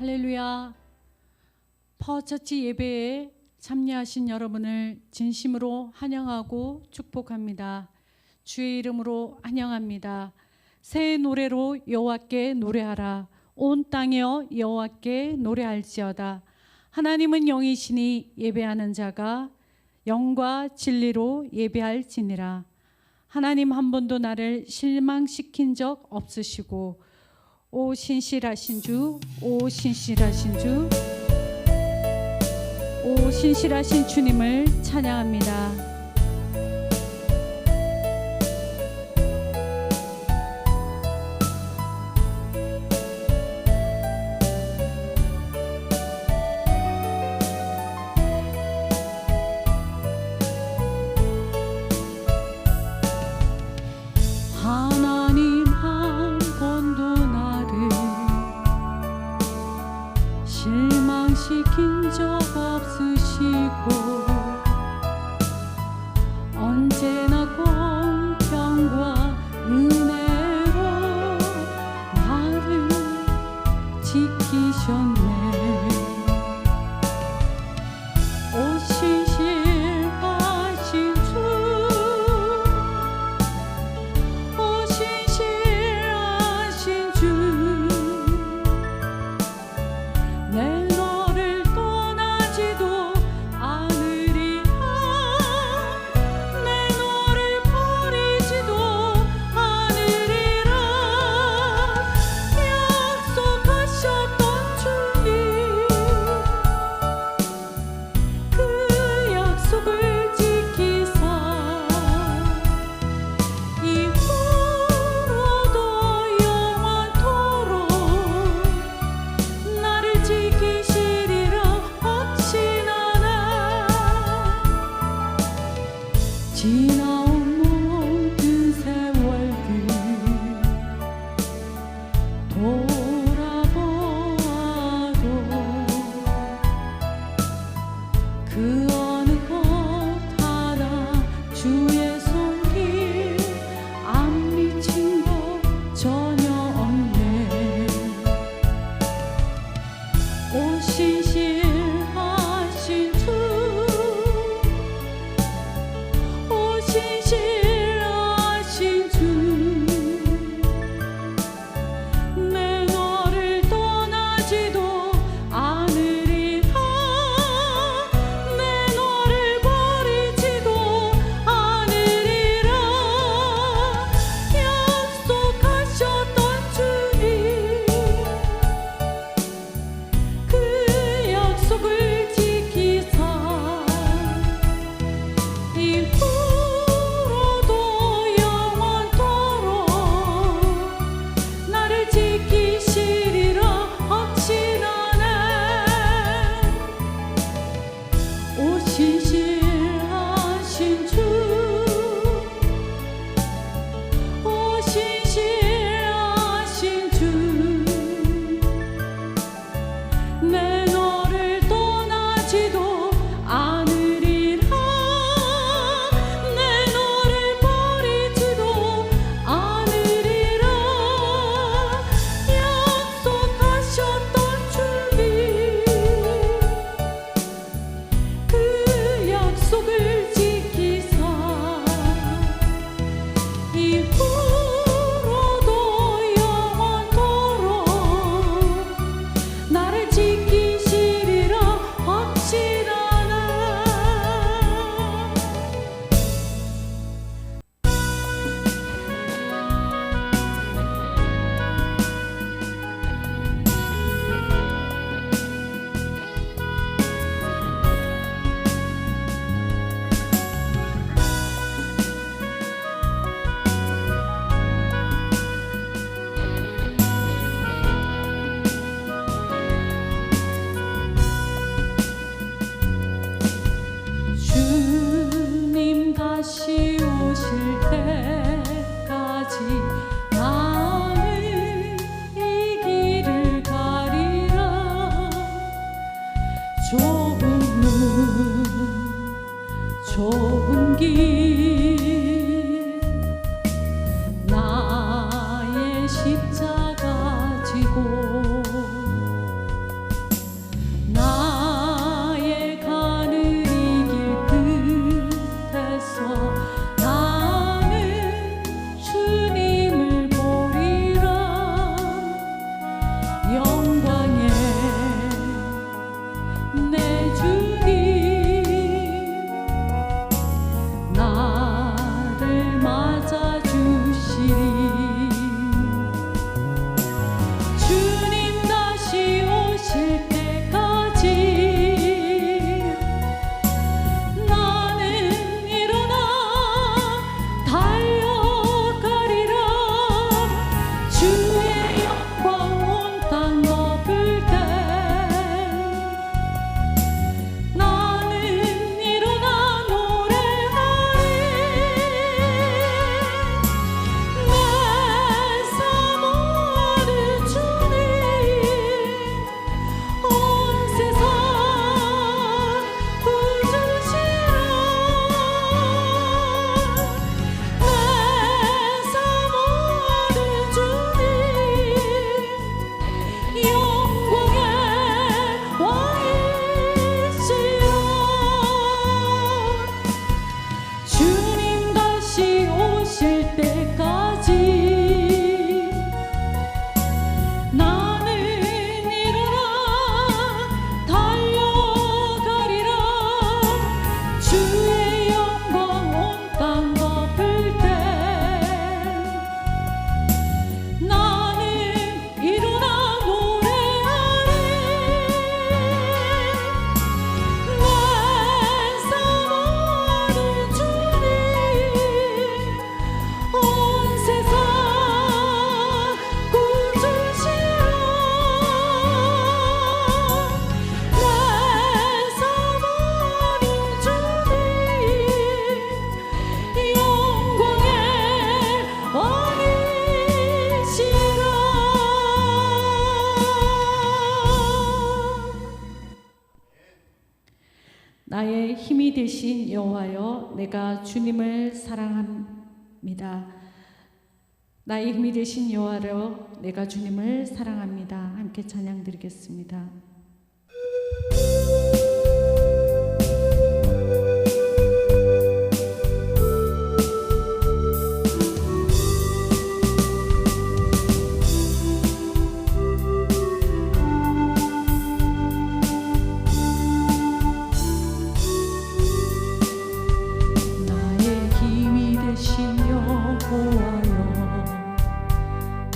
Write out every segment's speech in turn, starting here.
할렐루야. 파워처치 예배에 참여하신 여러분을 진심으로 환영하고 축복합니다. 주의 이름으로 환영합니다. 새 노래로 여호와께 노래하라. 온 땅이여 여호와께 노래할지어다. 하나님은 영이시니 예배하는 자가 영과 진리로 예배할지니라. 하나님 한 번도 나를 실망시킨 적 없으시고, 오 신실하신 주, 오 신실하신 주, 오 신실하신 주님을 찬양합니다. 하나님 한 번도 나를 실망시킨 적 없으시고, 언제나 공평과 은혜로 나를 지키셨네. 오 신실하신 주, 오 신실하신 주, 내 너를 떠나지도 않으리라. 내 너를 버리지도 않으리라. 약속하셨던 주님, 그 약속을 지키사 이후로도 영원토록 나를 지키시리라 확신하나. 지나온 모든 세월들 돌아보아도 그 어느 것 하나 주의 손길 안 미친 것 전혀 없네. 오 신실하신 주, 오 신실하신 주, 내 너를 떠나지도 않으리라. 내 너를 버리지도 않으리라. 되신 여호와여, 내가 주님을 사랑합니다. 나의 힘이 되신 여호와여, 내가 주님을 사랑합니다. 함께 찬양 드리겠습니다.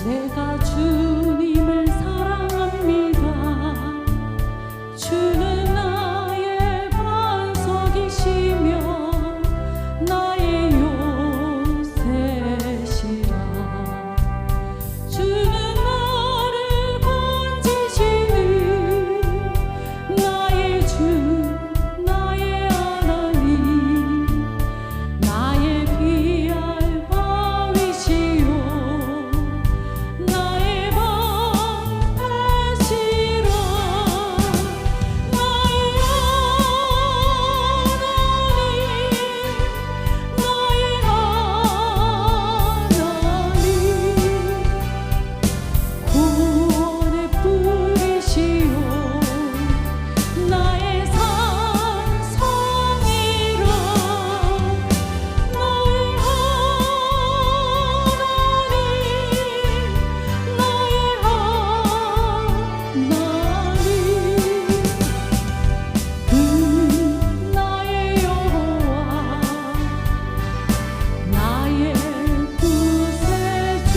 내가 주님을 사랑합니다. 주는 나의 반석이시며 나의 요새시라. 주는 나를 건지시는 나의 주, 나의 하나님, 나의 피할 바위시요 나의 방패시라. 나의 하나님, 구원의 뿌리시요 나의 산성이라. 나의 그는 나의 여호와, 나의 구세주.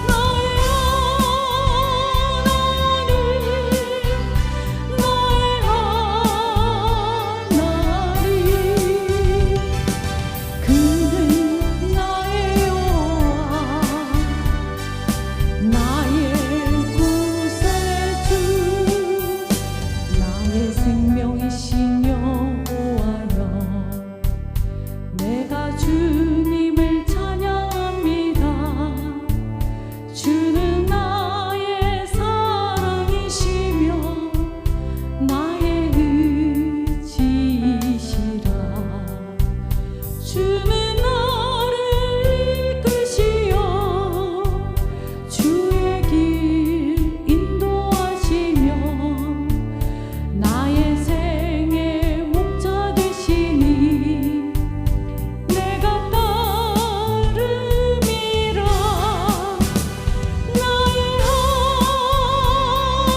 나의 하나님, 그는 나의 여호와, 나의 구세주. 나의 생명이신 여호와여, 내가 주님을 찬양합니다. 주는 나의 사랑이시며 나의 의지시라. 주는 나를 이끄시어 주의 길 인도하시며 나의 생의 목자 되시니 내가 따름이라. 나의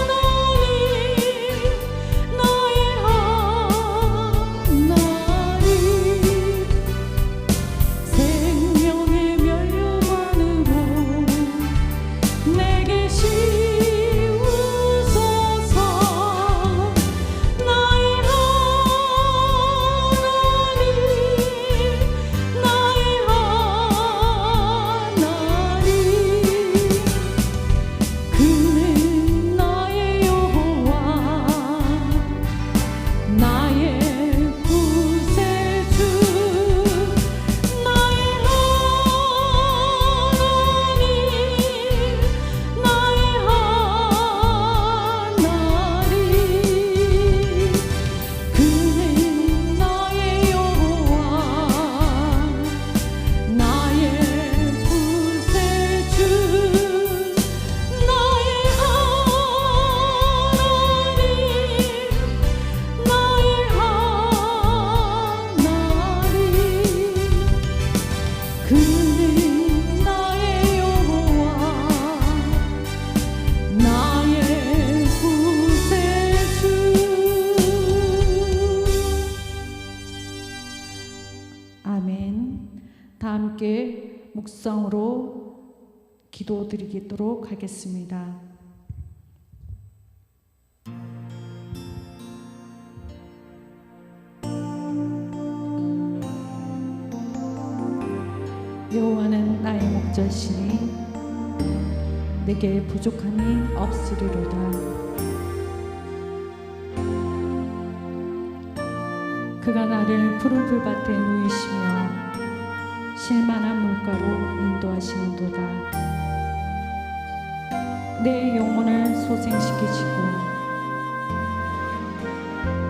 하나님, 나의 하나님, 생명의 면류관으로 내게 씌우소서. 나의 하나님, 나의 하나님, 그는 나의 여호와, 나의 구세주. 나의 하나님, 나의 하나님, 그는 나의 여호와, 나의 구세주. 나의 하나님, 나의 하나님, 그는 나의 여호와, 나의 구세주. 아멘. 다 함께 묵상으로 기도드리도록 하겠습니다. 여호와는 나의 목자시니 내게 부족함이 없으리로다. 그가 나를 푸른 풀밭에 누이시며 실만한 물가로 인도하시는도다. 내 영혼을 소생시키시고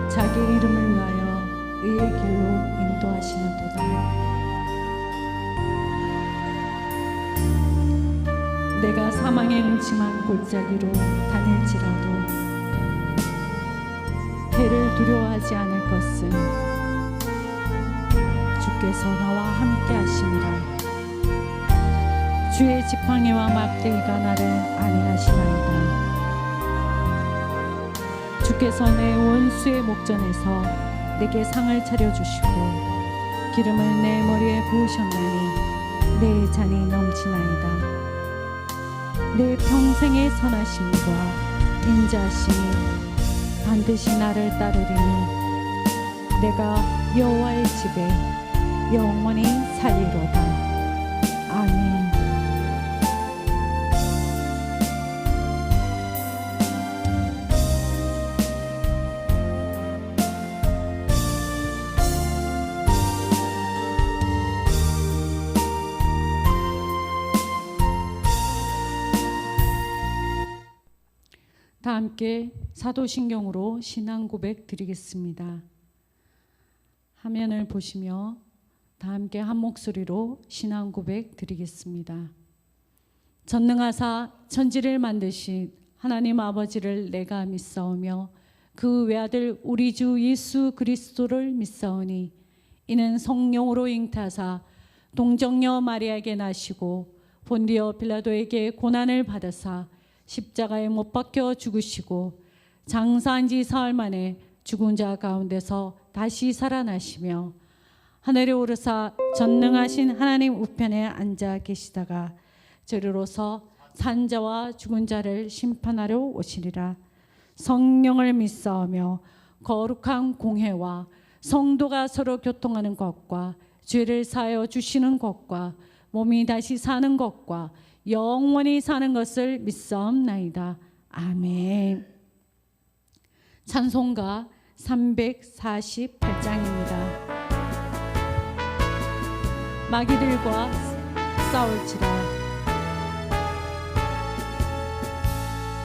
자기 이름을 위하여 의의 길로 인도하시는도다. 내가 사망의 음침한 골짜기로 다닐지라도 해를 두려워하지 않을 것은 주께서 나와 함께 하심이라. 주의 지팡이와 막대기가 나를 안위하시나이다. 주께서 내 원수의 목전에서 내게 상을 차려주시고 기름을 내 머리에 부으셨나니 내 잔이 넘치나이다. 내 평생의 선하심과 인자하심이 반드시 나를 따르리니 내가 여호와의 집에 영원히 살리로다. 아멘. 다 함께 사도신경으로 신앙 고백 드리겠습니다. 화면을 보시며 다 함께 한 목소리로 신앙 고백 드리겠습니다. 전능하사 천지를 만드신 하나님 아버지를 내가 믿사오며 그 외아들 우리 주 예수 그리스도를 믿사오니 이는 성령으로 잉태하사 동정녀 마리아에게 나시고 본디오 빌라도에게 고난을 받으사 십자가에 못 박혀 죽으시고 장사한 지 사흘 만에 죽은 자 가운데서 다시 살아나시며 하늘에 오르사 전능하신 하나님 우편에 앉아 계시다가 저리로서 산자와 죽은 자를 심판하러 오시리라. 성령을 믿사오며 거룩한 공회와 성도가 서로 교통하는 것과 죄를 사하여 주시는 것과 몸이 다시 사는 것과 영원히 사는 것을 믿사옵나이다. 아멘. 찬송가 348장입니다. 마귀들과 싸울지라.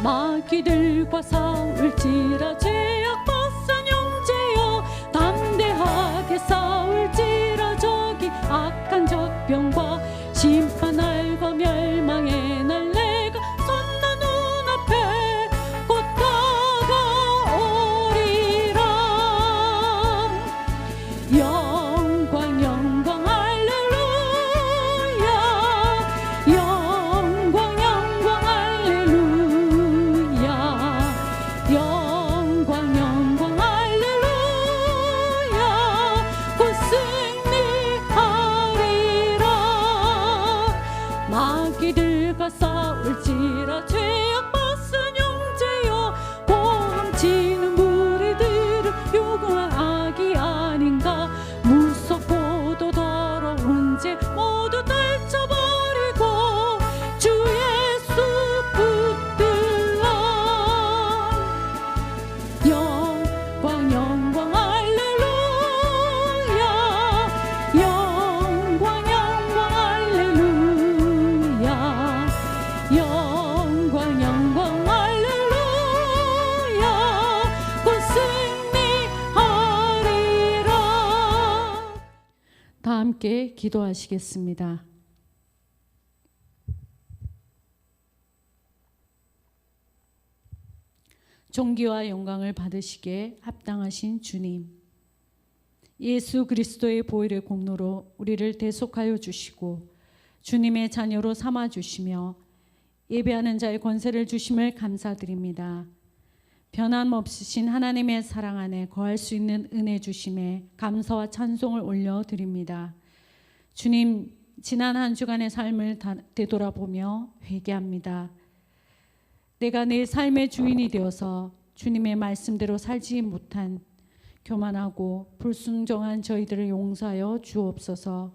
마귀들과 싸울지라. 죄악 벗은 형제여 담대하게 싸울지라. 저기 악한 적병과 심판 날과 멸망의 날 내가 솟는 눈앞에 곧 다가오리라. 영광 영광 할렐루야. 영광 영광 할렐루야. 영광 영광 할렐루야. 곧 승리하리라. 마귀들과 싸울지라. 죄악 벗은 형제여 보험치는 무리들을 요구한 악이 아닌가. 무섭고도 더러운 죄 모두 떨쳐버리고 주 예수 붙들라. 영광 영광 할렐루야. 영광 영광 할렐루야. 영광 영광 할렐루야. 곧 승리하리라. 다 함께 기도하시겠습니다. 존귀와 영광을 받으시기에 합당하신 주님, 예수 그리스도의 보혈의 공로로 우리를 대속하여 주시고 주님의 자녀로 삼아 주시며 예배하는 자의 권세를 주심을 감사드립니다. 변함없으신 하나님의 사랑 안에 거할 수 있는 은혜 주심에 감사와 찬송을 올려드립니다. 주님, 지난 한 주간의 삶을 되돌아보며 회개합니다. 내가 내 삶의 주인이 되어서 주님의 말씀대로 살지 못한 교만하고 불순종한 저희들을 용서하여 주옵소서.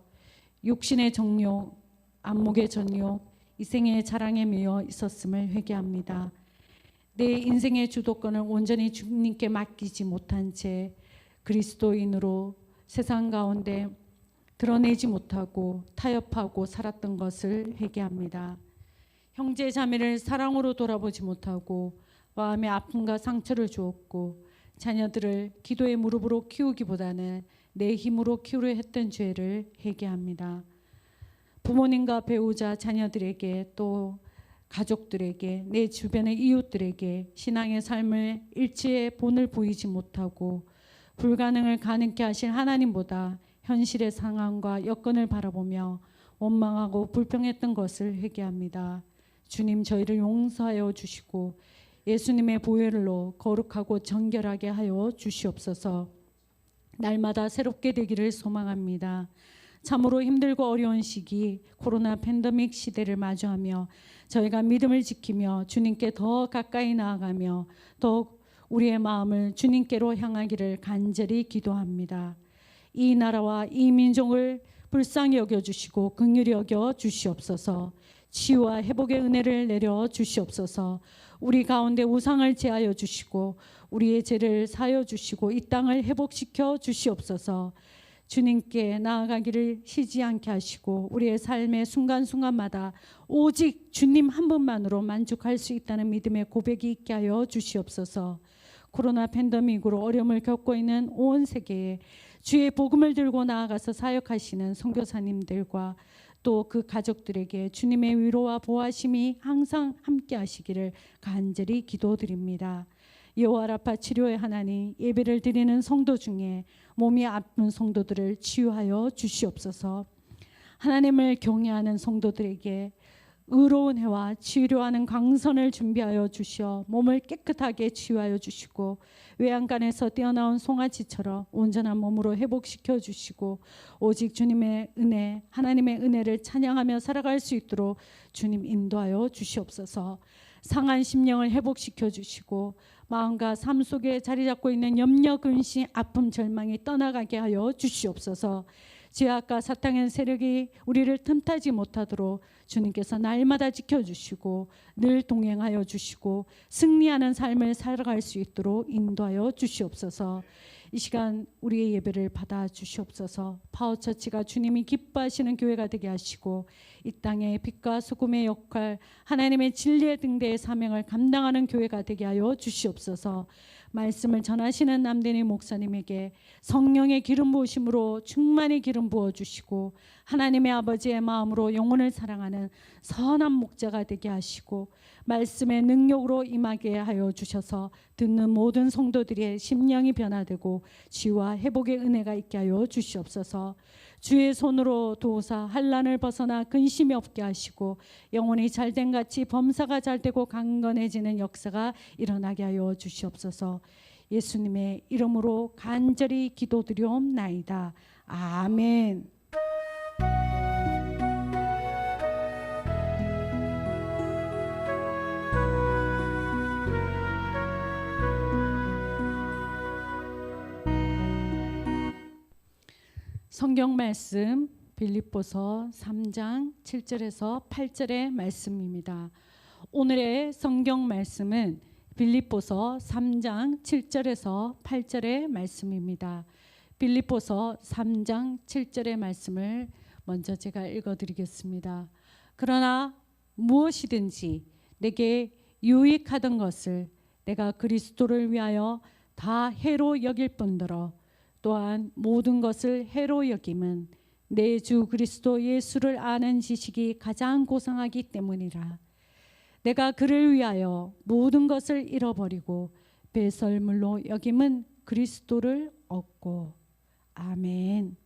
육신의 정욕, 안목의 전욕, 이생의 자랑에 매여 있었음을 회개합니다. 내 인생의 주도권을 온전히 주님께 맡기지 못한 채 그리스도인으로 세상 가운데 드러내지 못하고 타협하고 살았던 것을 회개합니다. 형제 자매를 사랑으로 돌아보지 못하고 마음의 아픔과 상처를 주었고 자녀들을 기도의 무릎으로 키우기보다는 내 힘으로 키우려 했던 죄를 회개합니다. 부모님과 배우자, 자녀들에게 또 가족들에게, 내 주변의 이웃들에게 신앙의 삶을 일치의 본을 보이지 못하고 불가능을 가능케 하실 하나님보다 현실의 상황과 여건을 바라보며 원망하고 불평했던 것을 회개합니다. 주님, 저희를 용서하여 주시고 예수님의 보혈로 거룩하고 정결하게 하여 주시옵소서. 날마다 새롭게 되기를 소망합니다. 참으로 힘들고 어려운 시기, 코로나 팬데믹 시대를 마주하며 저희가 믿음을 지키며 주님께 더 가까이 나아가며 더욱 우리의 마음을 주님께로 향하기를 간절히 기도합니다. 이 나라와 이 민족을 불쌍히 여겨주시고 긍휼히 여겨 주시옵소서. 치유와 회복의 은혜를 내려 주시옵소서. 우리 가운데 우상을 제하여 주시고 우리의 죄를 사하여 주시고 이 땅을 회복시켜 주시옵소서. 주님께 나아가기를 쉬지 않게 하시고 우리의 삶의 순간순간마다 오직 주님 한 분만으로 만족할 수 있다는 믿음의 고백이 있게 하여 주시옵소서. 코로나 팬데믹으로 어려움을 겪고 있는 온 세계에 주의 복음을 들고 나아가서 사역하시는 선교사님들과 또 그 가족들에게 주님의 위로와 보호하심이 항상 함께 하시기를 간절히 기도드립니다. 여호와 라파 치료의 하나님, 예배를 드리는 성도 중에 몸이 아픈 성도들을 치유하여 주시옵소서. 하나님을 경외하는 성도들에게 의로운 해와 치료하는 광선을 준비하여 주시어 몸을 깨끗하게 치유하여 주시고 외양간에서 떼어나온 송아지처럼 온전한 몸으로 회복시켜 주시고 오직 주님의 은혜, 하나님의 은혜를 찬양하며 살아갈 수 있도록 주님 인도하여 주시옵소서. 상한 심령을 회복시켜 주시고 마음과 삶 속에 자리 잡고 있는 염려, 근심, 아픔, 절망이 떠나가게 하여 주시옵소서. 죄악과 사탄의 세력이 우리를 틈타지 못하도록 주님께서 날마다 지켜주시고 늘 동행하여 주시고 승리하는 삶을 살아갈 수 있도록 인도하여 주시옵소서. 이 시간 우리의 예배를 받아 주시옵소서. 파워처치가 주님이 기뻐하시는 교회가 되게 하시고 이 땅에 빛과 소금의 역할, 하나님의 진리의 등대의 사명을 감당하는 교회가 되게 하여 주시옵소서. 말씀을 전하시는 남대니 목사님에게 성령의 기름 부으심으로 충만히 기름 부어주시고 하나님의 아버지의 마음으로 영혼을 사랑하는 선한 목자가 되게 하시고 말씀의 능력으로 임하게 하여 주셔서 듣는 모든 성도들의 심령이 변화되고 치유와 회복의 은혜가 있게 하여 주시옵소서. 주의 손으로 도우사 환난을 벗어나 근심이 없게 하시고 영혼이 잘된 같이 범사가 잘되고 강건해지는 역사가 일어나게 하여 주시옵소서. 예수님의 이름으로 간절히 기도드리옵나이다. 아멘. 성경 말씀 빌립보서 3장 7절에서 8절의 말씀입니다. 오늘의 성경 말씀은 빌립보서 3장 7절에서 8절의 말씀입니다. 빌립보서 3장 7절의 말씀을 먼저 제가 읽어드리겠습니다. 그러나 무엇이든지 내게 유익하던 것을 내가 그리스도를 위하여 다 해로 여길 뿐더러 또한 모든 것을 해로 여김은 내 주 그리스도 예수를 아는 지식이 가장 고상하기 때문이라. 내가 그를 위하여 모든 것을 잃어버리고 배설물로 여김은 그리스도를 얻고. 아멘.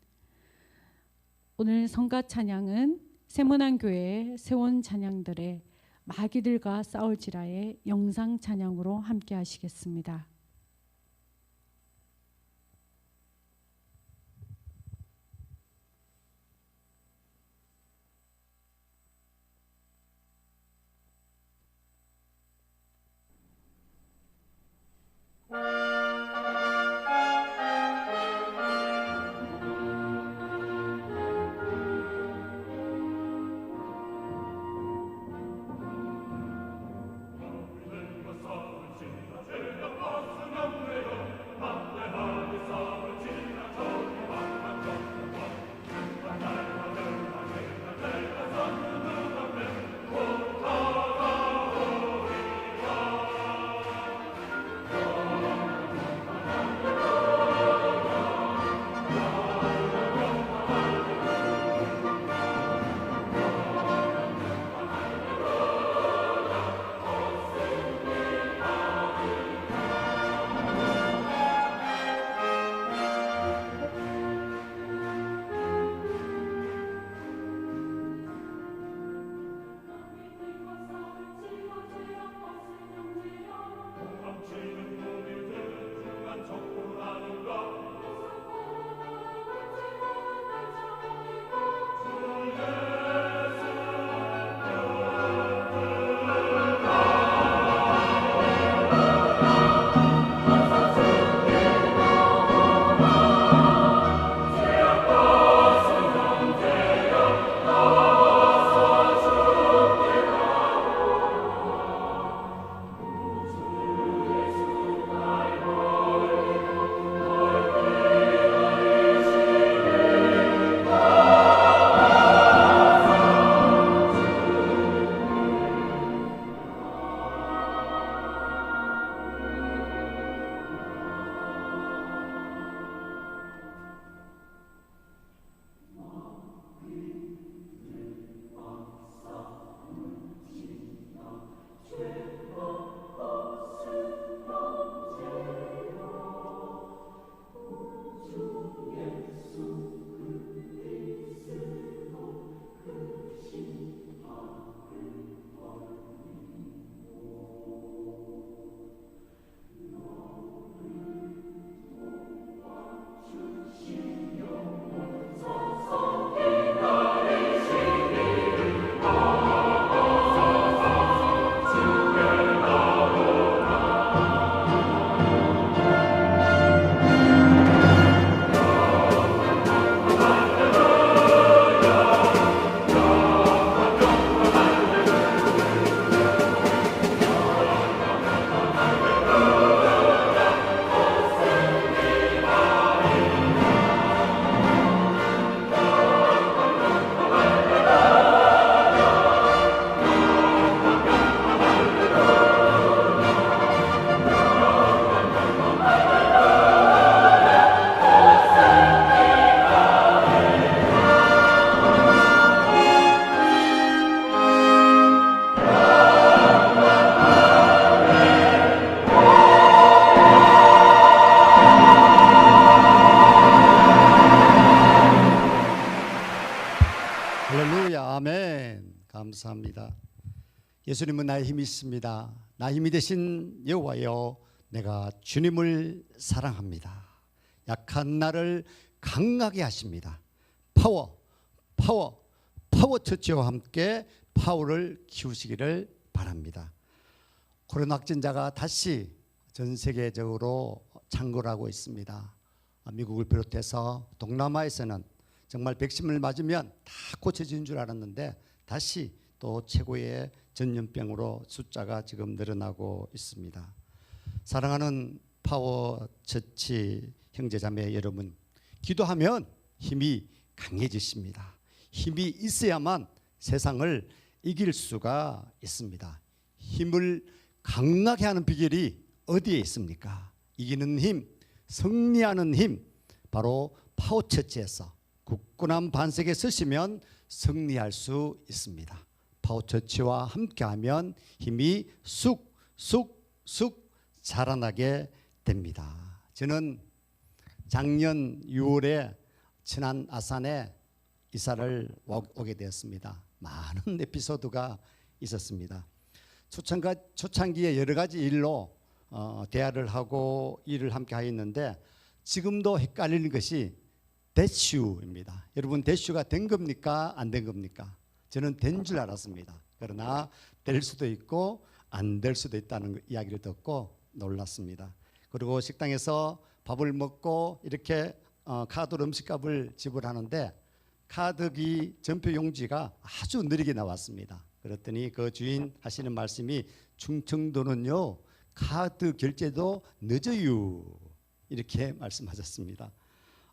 오늘 성가 찬양은 세문안교회 세원 찬양들의 마귀들과 싸울지라의 영상 찬양으로 함께 하시겠습니다. 할렐루야, 아멘. 감사합니다. 예수님은 나의 힘이 있습니다. 나의 힘이 되신 여호와여, 내가 주님을 사랑합니다. 약한 나를 강하게 하십니다. 파워 처치와 함께 파워를 키우시기를 바랍니다. 코로나 확진자가 다시 전 세계적으로 창궐하고 있습니다. 미국을 비롯해서 동남아에서는 정말 백신을 맞으면 다 고쳐지는 줄 알았는데 다시 또 최고의 전염병으로 숫자가 지금 늘어나고 있습니다. 사랑하는 파워 처치 형제자매 여러분, 기도하면 힘이 강해지십니다. 힘이 있어야만 세상을 이길 수가 있습니다. 힘을 강하게 하는 비결이 어디에 있습니까? 이기는 힘, 승리하는 힘, 바로 파워 처치에서 굳건한 반석에 서시면 승리할 수 있습니다. 파워 처치와 함께하면 힘이 쑥 자라나게 됩니다. 저는 작년 6월에 친안 아산에 이사를 오게 되었습니다. 많은 에피소드가 있었습니다. 초창기에 여러 가지 일로 대화를 하고 일을 함께 하였는데 지금도 헷갈리는 것이 대슈입니다. 여러분, 대슈가 된 겁니까? 안 된 겁니까? 저는 된 줄 알았습니다. 그러나 될 수도 있고 안 될 수도 있다는 이야기를 듣고 놀랐습니다. 그리고 식당에서 밥을 먹고 이렇게 카드로 음식값을 지불하는데 카드기 전표 용지가 아주 느리게 나왔습니다. 그랬더니 그 주인 하시는 말씀이 충청도는요 카드 결제도 늦어요, 이렇게 말씀하셨습니다.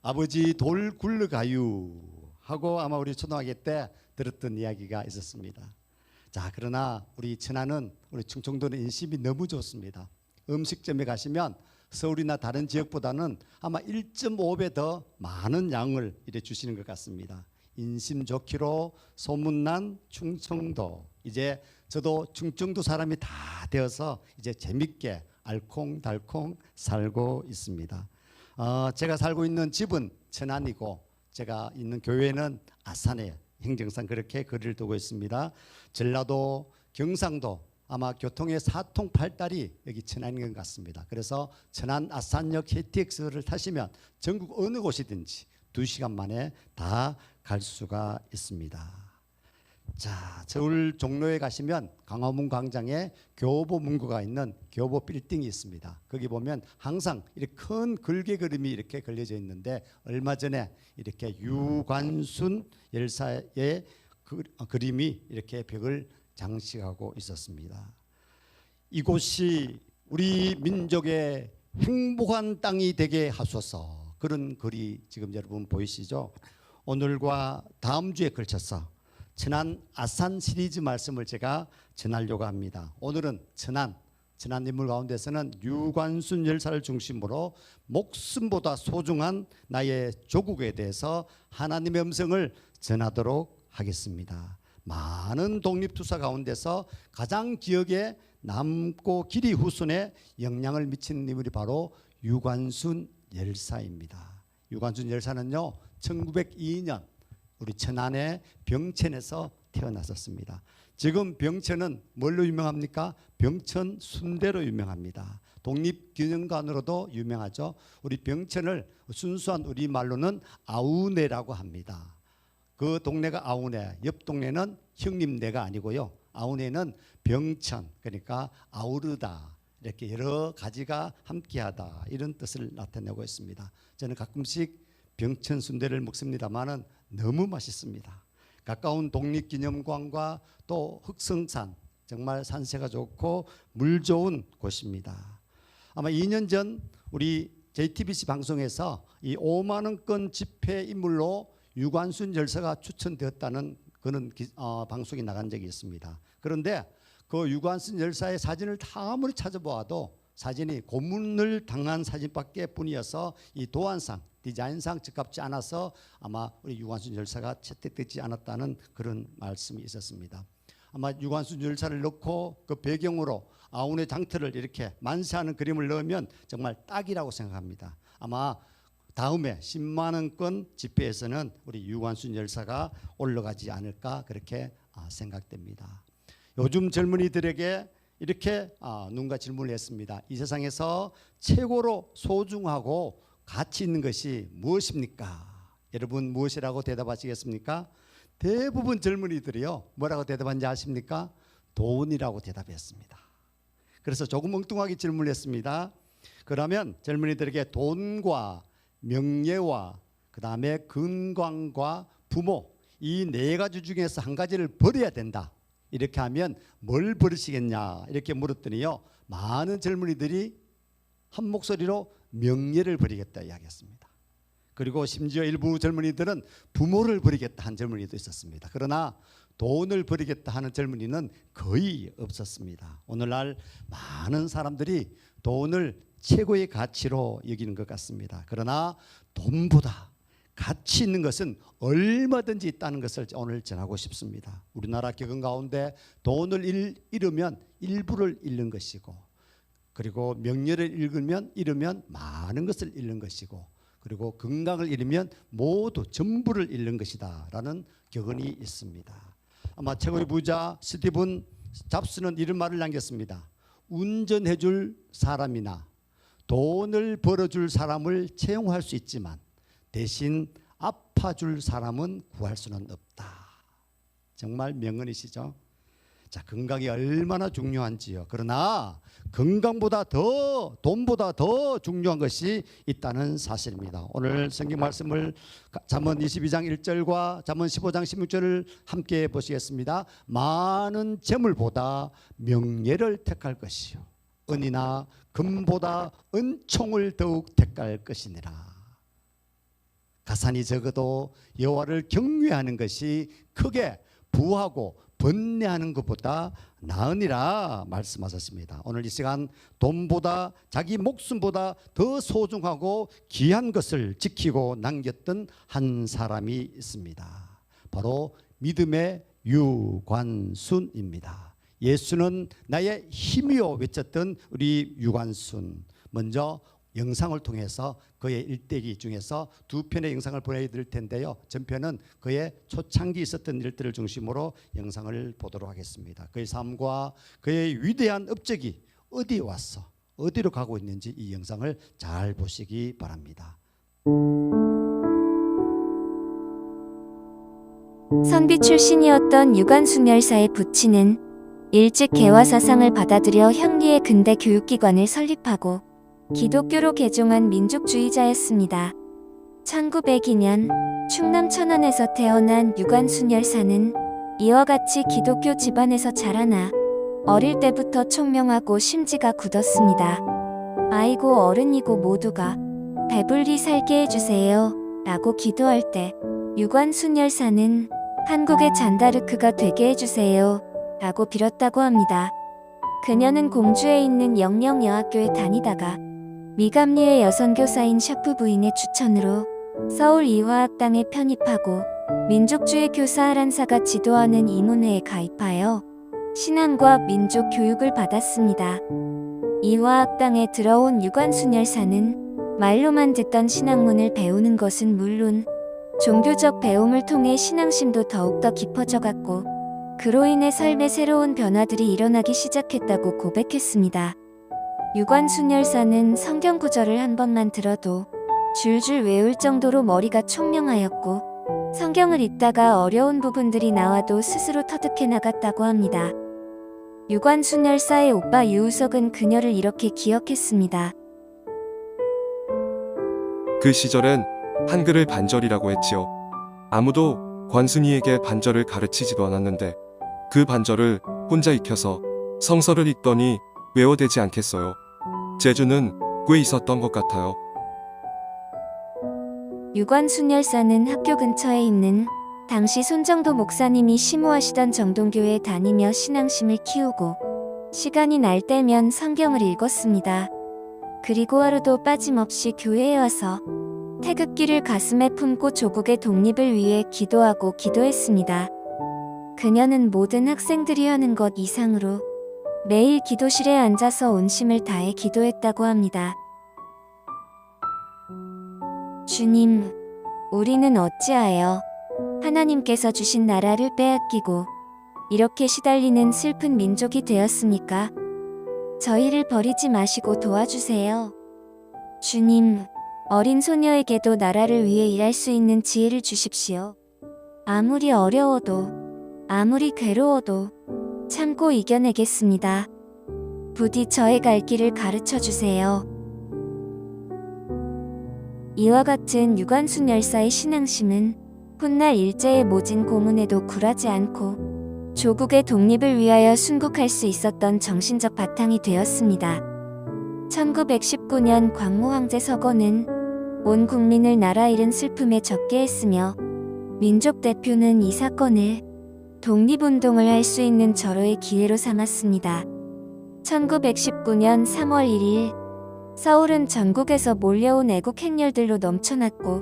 아버지 돌 굴러가유 하고 아마 우리 초등학교 때 들었던 이야기가 있었습니다. 자, 그러나 우리 천안은, 우리 충청도는 인심이 너무 좋습니다. 음식점에 가시면 서울이나 다른 지역보다는 아마 1.5배 더 많은 양을 이래 주시는 것 같습니다. 인심 좋기로 소문난 충청도. 이제 저도 충청도 사람이 다 되어서 이제 재밌게 알콩달콩 살고 있습니다. 제가 살고 있는 집은 천안이고 제가 있는 교회는 아산에 행정상 그렇게 거리를 두고 있습니다. 전라도, 경상도 아마 교통의 사통팔달이 여기 천안인 것 같습니다. 그래서 천안 아산역 KTX를 타시면 전국 어느 곳이든지 2시간 만에 다 갈 수가 있습니다. 자, 서울 종로에 가시면 강화문 광장에 교보 문구가 있는 교보 빌딩이 있습니다. 거기 보면 항상 이렇게 큰 글개 그림이 이렇게 걸려져 있는데 얼마 전에 이렇게 유관순 열사의 그림이 이렇게 벽을 장식하고 있었습니다. 이곳이 우리 민족의 행복한 땅이 되게 하소서, 그런 글이 지금 여러분 보이시죠? 오늘과 다음 주에 걸쳐서 천안 아산 시리즈 말씀을 제가 전하려고 합니다. 오늘은 천안 인물 가운데서는 유관순 열사를 중심으로 목숨보다 소중한 나의 조국에 대해서 하나님의 음성을 전하도록 하겠습니다. 많은 독립투사 가운데서 가장 기억에 남고 길이 후손에 영향을 미치는 인물이 바로 유관순 열사입니다. 유관순 열사는요 1902년 우리 천안의 병천에서 태어났었습니다. 지금 병천은 뭘로 유명합니까? 병천 순대로 유명합니다. 독립기념관으로도 유명하죠. 우리 병천을 순수한 우리말로는 아우네라고 합니다. 그 동네가 아우네, 옆 동네는 형님네가 아니고요. 아우네는 병천, 그러니까 아우르다, 이렇게 여러 가지가 함께하다, 이런 뜻을 나타내고 있습니다. 저는 가끔씩 병천 순대를 먹습니다만은 너무 맛있습니다. 가까운 독립기념관과 또 흑성산, 정말 산세가 좋고 물 좋은 곳입니다. 아마 2년 전 우리 JTBC 방송에서 이 5만 원권 집회 인물로 유관순 열사가 추천되었다는 그런 방송이 나간 적이 있습니다. 그런데 그 유관순 열사의 사진을 다 아무리 찾아보아도 사진이 고문을 당한 사진밖에 뿐이어서 이 도안상, 디자인상 적합지 않아서 아마 우리 유관순 열사가 채택되지 않았다는 그런 말씀이 있었습니다. 아마 유관순 열사를 넣고 그 배경으로 아우네 장터를 이렇게 만세하는 그림을 넣으면 정말 딱이라고 생각합니다. 아마 다음에 10만 원권 지폐에서는 우리 유관순 열사가 올라가지 않을까 그렇게 생각됩니다. 요즘 젊은이들에게 이렇게 누군가 질문을 했습니다. 이 세상에서 최고로 소중하고 가치 있는 것이 무엇입니까? 여러분 무엇이라고 대답하시겠습니까? 대부분 젊은이들이요 뭐라고 대답한지 아십니까? 돈이라고 대답했습니다. 그래서 조금 엉뚱하게 질문을 했습니다. 그러면 젊은이들에게 돈과 명예와 그 다음에 건강과 부모 이 네 가지 중에서 한 가지를 버려야 된다. 이렇게 하면 뭘 버리시겠냐 이렇게 물었더니요 많은 젊은이들이 한 목소리로 명예를 버리겠다 이야기했습니다. 그리고 심지어 일부 젊은이들은 부모를 버리겠다 한 젊은이도 있었습니다. 그러나 돈을 버리겠다 하는 젊은이는 거의 없었습니다. 오늘날 많은 사람들이 돈을 최고의 가치로 여기는 것 같습니다. 그러나 돈보다 가치 있는 것은 얼마든지 있다는 것을 오늘 전하고 싶습니다. 우리나라 격언 가운데 돈을 잃으면 일부를 잃는 것이고 그리고 명예를 잃으면 많은 것을 잃는 것이고 그리고 건강을 잃으면 모두 전부를 잃는 것이다 라는 격언이 있습니다. 아마 최고의 부자 스티븐 잡스는 이런 말을 남겼습니다. 운전해 줄 사람이나 돈을 벌어줄 사람을 채용할 수 있지만 대신 아파줄 사람은 구할 수는 없다. 정말 명언이시죠. 자, 건강이 얼마나 중요한지요. 그러나 건강보다 더 돈보다 더 중요한 것이 있다는 사실입니다. 오늘 성경 말씀을 잠언 22장 1절과 잠언 15장 16절을 함께 보시겠습니다. 많은 재물보다 명예를 택할 것이요 은이나 금보다 은총을 더욱 택할 것이니라. 가산이 적어도 여호와를 경외하는 것이 크게 부하고 번뇌하는 것보다 나으니라 말씀하셨습니다. 오늘 이 시간 돈보다 자기 목숨보다 더 소중하고 귀한 것을 지키고 남겼던 한 사람이 있습니다. 바로 믿음의 유관순입니다. 예수는 나의 힘이요 외쳤던 우리 유관순. 먼저 영상을 통해서 그의 일대기 중에서 두 편의 영상을 보여드릴 텐데요. 전편은 그의 초창기 있었던 일들을 중심으로 영상을 보도록 하겠습니다. 그의 삶과 그의 위대한 업적이 어디에 와서 어디로 가고 있는지 이 영상을 잘 보시기 바랍니다. 선비 출신이었던 유관순 열사의 부친은 일찍 개화 사상을 받아들여 향리의 근대 교육기관을 설립하고 기독교로 개종한 민족주의자였습니다. 1902년 충남 천안에서 태어난 유관순 열사는 이와 같이 기독교 집안에서 자라나 어릴 때부터 총명하고 심지가 굳었습니다. 아이고 어른이고 모두가 배불리 살게 해주세요 라고 기도할 때 유관순 열사는 한국의 잔다르크가 되게 해주세요 라고 빌었다고 합니다. 그녀는 공주에 있는 영영여학교에 다니다가 미감리의 여선교사인 샤프 부인의 추천으로 서울 이화학당에 편입하고 민족주의 교사 하란사가 지도하는 이문회에 가입하여 신앙과 민족 교육을 받았습니다. 이화학당에 들어온 유관순 열사는 말로만 듣던 신학문을 배우는 것은 물론 종교적 배움을 통해 신앙심도 더욱더 깊어져갔고 그로 인해 삶의 새로운 변화들이 일어나기 시작했다고 고백했습니다. 유관순 열사는 성경 구절을 한 번만 들어도 줄줄 외울 정도로 머리가 총명하였고 성경을 읽다가 어려운 부분들이 나와도 스스로 터득해 나갔다고 합니다. 유관순 열사의 오빠 유우석은 그녀를 이렇게 기억했습니다. 그 시절엔 한글을 반절이라고 했지요. 아무도 관순이에게 반절을 가르치지도 않았는데 그 반절을 혼자 익혀서 성서를 읽더니 외워되지 않겠어요. 재주는 꽤 있었던 것 같아요. 유관순 열사는 학교 근처에 있는 당시 손정도 목사님이 심호하시던 정동교회에 다니며 신앙심을 키우고 시간이 날 때면 성경을 읽었습니다. 그리고 하루도 빠짐없이 교회에 와서 태극기를 가슴에 품고 조국의 독립을 위해 기도하고 기도했습니다. 그녀는 모든 학생들이 하는 것 이상으로 매일 기도실에 앉아서 온심을 다해 기도했다고 합니다. 주님, 우리는 어찌하여 하나님께서 주신 나라를 빼앗기고 이렇게 시달리는 슬픈 민족이 되었습니까? 저희를 버리지 마시고 도와주세요. 주님, 어린 소녀에게도 나라를 위해 일할 수 있는 지혜를 주십시오. 아무리 어려워도, 아무리 괴로워도 참고 이겨내겠습니다. 부디 저의 갈 길을 가르쳐 주세요. 이와 같은 유관순 열사의 신앙심은 훗날 일제의 모진 고문에도 굴하지 않고 조국의 독립을 위하여 순국할 수 있었던 정신적 바탕이 되었습니다. 1919년 광무 황제 서거는 온 국민을 나라 잃은 슬픔에 적게 했으며 민족 대표는 이 사건을 독립운동을 할 수 있는 절호의 기회로 삼았습니다. 1919년 3월 1일 서울은 전국에서 몰려온 애국 행렬들로 넘쳐났고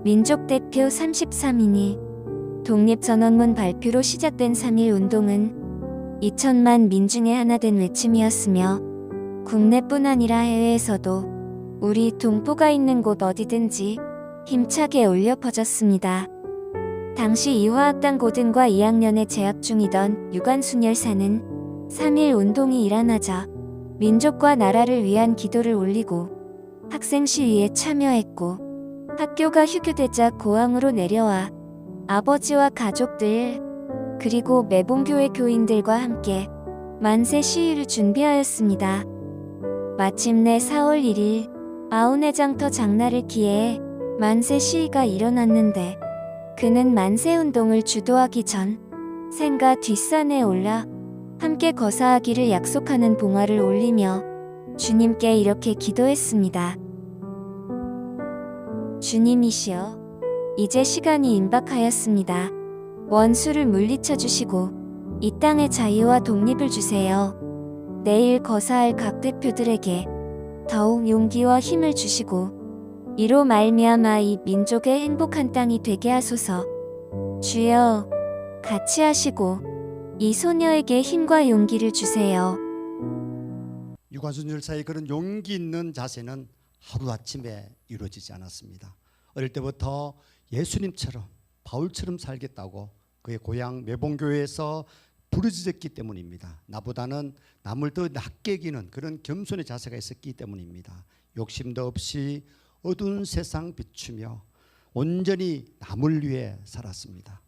민족 대표 33인이 독립선언문 발표로 시작된 3.1 운동은 2천만 민중의 하나 된 외침이었으며 국내뿐 아니라 해외에서도 우리 동포가 있는 곳 어디든지 힘차게 울려 퍼졌습니다. 당시 이화학당 고등과 2학년에 재학 중이던 유관순 열사는 3.1 운동이 일어나자 민족과 나라를 위한 기도를 올리고 학생 시위에 참여했고 학교가 휴교되자 고항으로 내려와 아버지와 가족들 그리고 매봉교회 교인들과 함께 만세 시위를 준비하였습니다. 마침내 4월 1일 아우네장터 장날을 기해해 만세 시위가 일어났는데 그는 만세운동을 주도하기 전 생가 뒷산에 올라 함께 거사하기를 약속하는 봉화를 올리며 주님께 이렇게 기도했습니다. 주님이시여, 이제 시간이 임박하였습니다. 원수를 물리쳐 주시고 이 땅의 자유와 독립을 주세요. 내일 거사할 각 대표들에게 더욱 용기와 힘을 주시고 이로 말미암아 이 민족의 행복한 땅이 되게 하소서. 주여, 같이 하시고 이 소녀에게 힘과 용기를 주세요. 유관순 열사의 그런 용기 있는 자세는 하루아침에 이루어지지 않았습니다. 어릴 때부터 예수님처럼 바울처럼 살겠다고 그의 고향 매봉교회에서 부르짖었기 때문입니다. 나보다는 남을 더 낮게 여기는 그런 겸손의 자세가 있었기 때문입니다. 욕심도 없이 어두운 세상 비추며 온전히 남을 위해 살았습니다.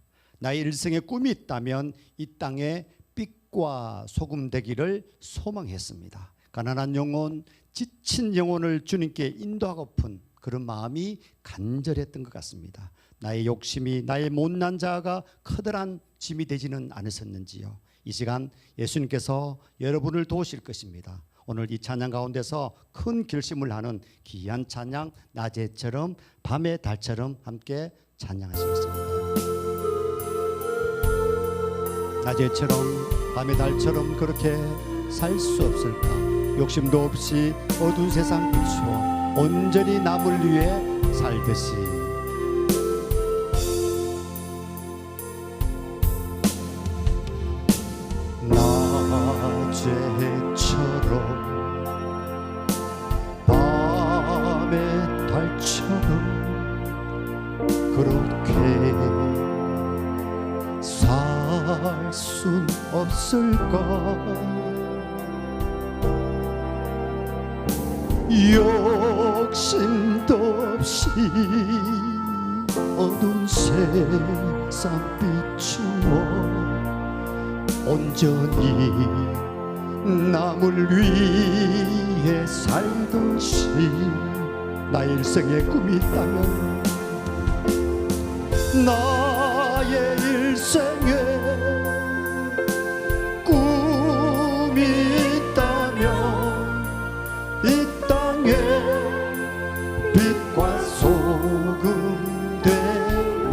나의 일생에 꿈이 있다면 이 땅에 빛과 소금 되기를 소망했습니다. 가난한 영혼, 지친 영혼을 주님께 인도하고픈 그런 마음이 간절했던 것 같습니다. 나의 욕심이 나의 못난 자아가 커다란 짐이 되지는 않으셨는지요. 이 시간 예수님께서 여러분을 도우실 것입니다. 오늘 이 찬양 가운데서 큰 결심을 하는 귀한 찬양, 낮에처럼 밤의 달처럼 함께 찬양하시겠습니다. 낮에처럼 밤의 달처럼 그렇게 살 수 없을까? 욕심도 없이 어두운 세상 비추어 온전히 남을 위해 살듯이. 낮에처럼 밤의 달처럼 그렇게 살 순 없을까? 욕심도 없이 어두운 세상 비추어 온전히 남을 위해 살듯이 나의 일생에 꿈이 있다면 나의 일생에 꿈이 있다면 이 땅에 빛과 소금 돼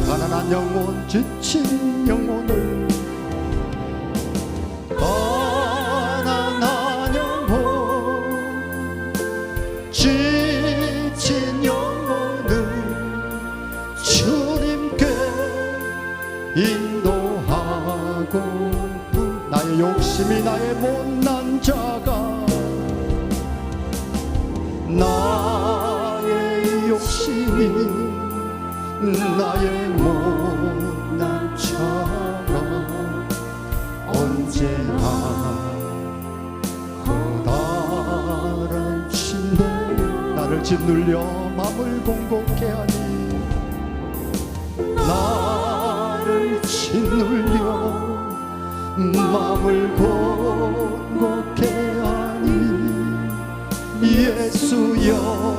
가난한 영혼 지친 영혼을 가난한 영혼 지친 영혼을 주님께 인도하고 나의 욕심이 나의 못난 자가 나의 보시니 나의 못난 처럼 언제나 커다란 침대 나를 짓눌려 마음을 공고케 하니 나를 짓눌려 마음을 공고케 하니 예수여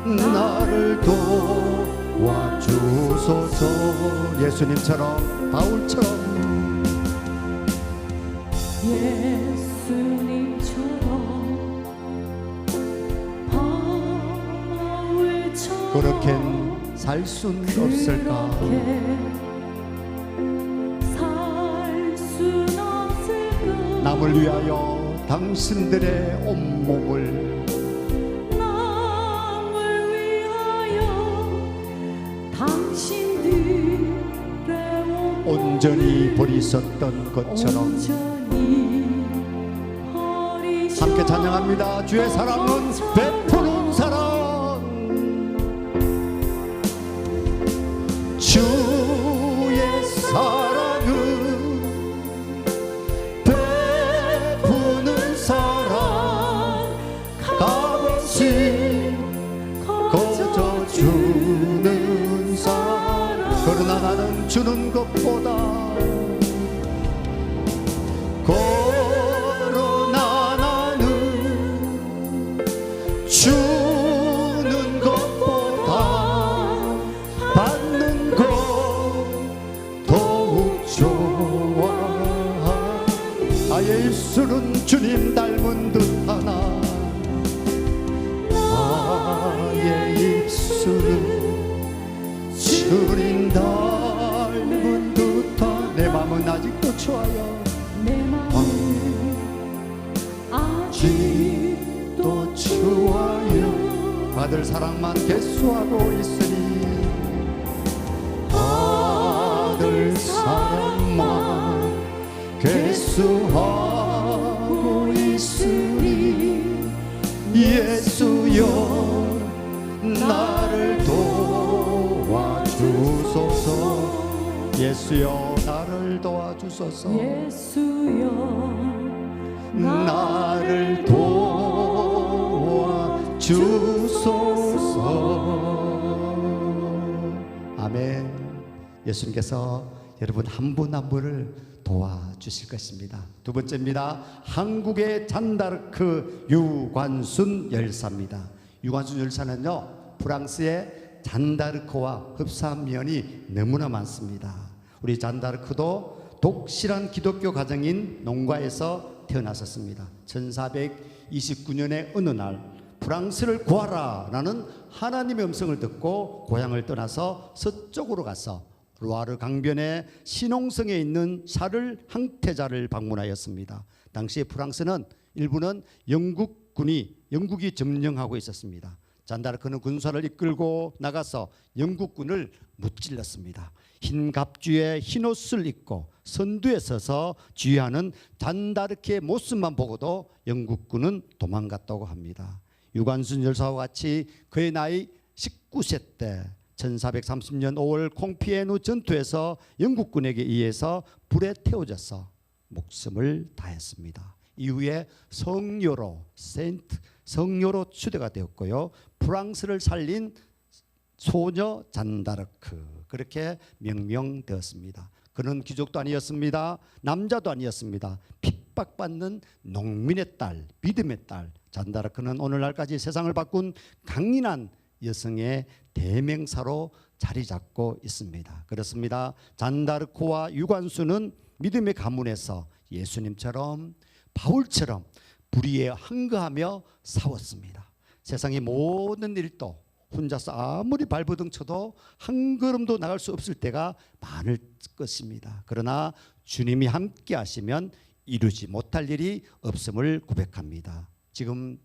나를 도와주소서. 예수님처럼 바울처럼 예수님처럼 바울처럼 그렇겐 살 순 없을까? 남을 위하여 당신들의 온몸을 온전히 버리셨던 것처럼 함께 찬양합니다. 주의 사랑은 베푸는 사랑, 주의 사랑은 베푸는 사랑, 값없이 거저주는 사랑. 그러나 나는 주는 것보다 그러나 나는 주는 것보다 받는 것 더욱 좋아. 나의 입술은 주님 닮은 듯하나 나의 입술은 주님 닮은 듯한 내 맘은 아직도 좋아요. 내 맘은 아직도 좋아요. 아들 사랑만 개수하고 있으니 아들 사랑만 개수하고 있으니 예수여 나를 도와주소서. 예수여 나를 도와주소서. 예수여 나를 도와주소서. 아멘. 예수님께서 여러분 한 분 한 분을 도와주실 것입니다. 두 번째입니다. 한국의 잔다르크 유관순 열사입니다. 유관순 열사는요, 프랑스의 잔다르크와 흡사한 면이 너무나 많습니다. 우리 잔다르크도 독실한 기독교 가정인 농가에서 태어났었습니다. 1429년의 어느 날 프랑스를 구하라 라는 하나님의 음성을 듣고 고향을 떠나서 서쪽으로 가서 루아르 강변의 시농성에 있는 샤를 항태자를 방문하였습니다. 당시 프랑스는 일부는 영국이 점령하고 있었습니다. 잔다르크는 군사를 이끌고 나가서 영국군을 무찔렀습니다. 흰 갑주에 흰 옷을 입고 선두에 서서 주의하는 잔다르크의 모습만 보고도 영국군은 도망갔다고 합니다. 유관순 열사와 같이 그의 나이 19세 때 1430년 5월 콩피에누 전투에서 영국군에게 의해서 불에 태워져서 목숨을 다했습니다. 이후에 성녀로 추대가 되었고요. 프랑스를 살린 소녀 잔다르크 그렇게 명명되었습니다. 그는 귀족도 아니었습니다. 남자도 아니었습니다. 핍박받는 농민의 딸, 믿음의 딸 잔다르크는 오늘날까지 세상을 바꾼 강인한 여성의 대명사로 자리 잡고 있습니다. 그렇습니다. 잔다르크와 유관순은 믿음의 가문에서 예수님처럼 바울처럼 불의에 항거하며 싸웠습니다. 세상의 모든 일도 혼자서 아무리 발버둥 쳐도 한 걸음도 나갈 수 없을 때가 많을 것입니다. 그러나 주님이 함께 하시면 이루지 못할 일이 없음을 고백합니다. 지금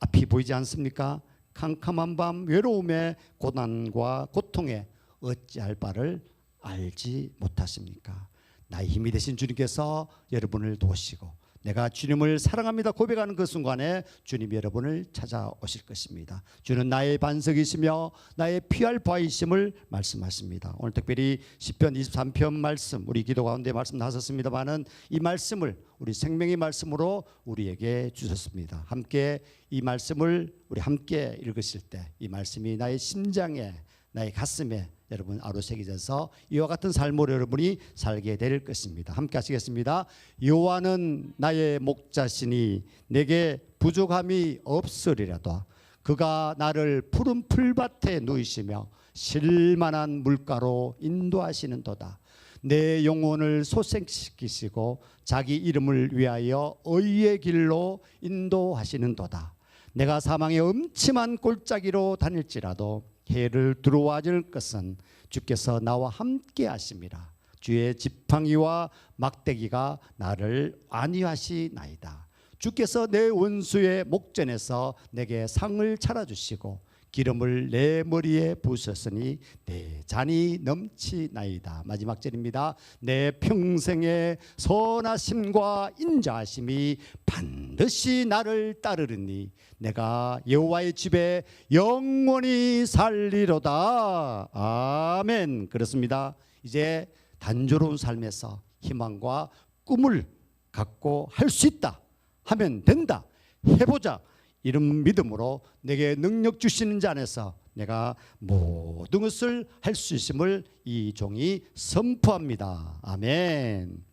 앞이 보이지 않습니까? 캄캄한 밤 외로움에 고난과 고통에 어찌할 바를 알지 못하십니까? 나의 힘이 되신 주님께서 여러분을 도우시고 내가 주님을 사랑합니다 고백하는 그 순간에 주님이 여러분을 찾아오실 것입니다. 주는 나의 반석이시며 나의 피할 바이심을 말씀하십니다. 오늘 특별히 시편 23편 말씀, 우리 기도 가운데 말씀 나섰습니다마는 이 말씀을 우리 생명의 말씀으로 우리에게 주셨습니다. 함께 이 말씀을 우리 함께 읽으실 때 이 말씀이 나의 심장에, 나의 가슴에 여러분 아로새겨져서 이와 같은 삶으로 여러분이 살게 될 것입니다. 함께 하시겠습니다. 여호와는 나의 목자시니 내게 부족함이 없으리라도 그가 나를 푸른 풀밭에 누이시며 쉴만한 물가로 인도하시는도다. 내 영혼을 소생시키시고 자기 이름을 위하여 의의 길로 인도하시는도다. 내가 사망의 음침한 골짜기로 다닐지라도 해를 들어와줄 것은 주께서 나와 함께 하심이라. 주의 지팡이와 막대기가 나를 안위하시나이다. 주께서 내 원수의 목전에서 내게 상을 차려주시고 기름을 내 머리에 부으셨으니 내 잔이 넘치나이다. 마지막 절입니다. 내 평생의 선하심과 인자하심이 반드시 나를 따르리니 내가 여호와의 집에 영원히 살리로다. 아멘. 그렇습니다. 이제 단조로운 삶에서 희망과 꿈을 갖고 할 수 있다. 하면 된다. 해보자. 이런 믿음으로 내게 능력 주시는 자 안에서 내가 모든 것을 할 수 있음을 이 종이 선포합니다. 아멘.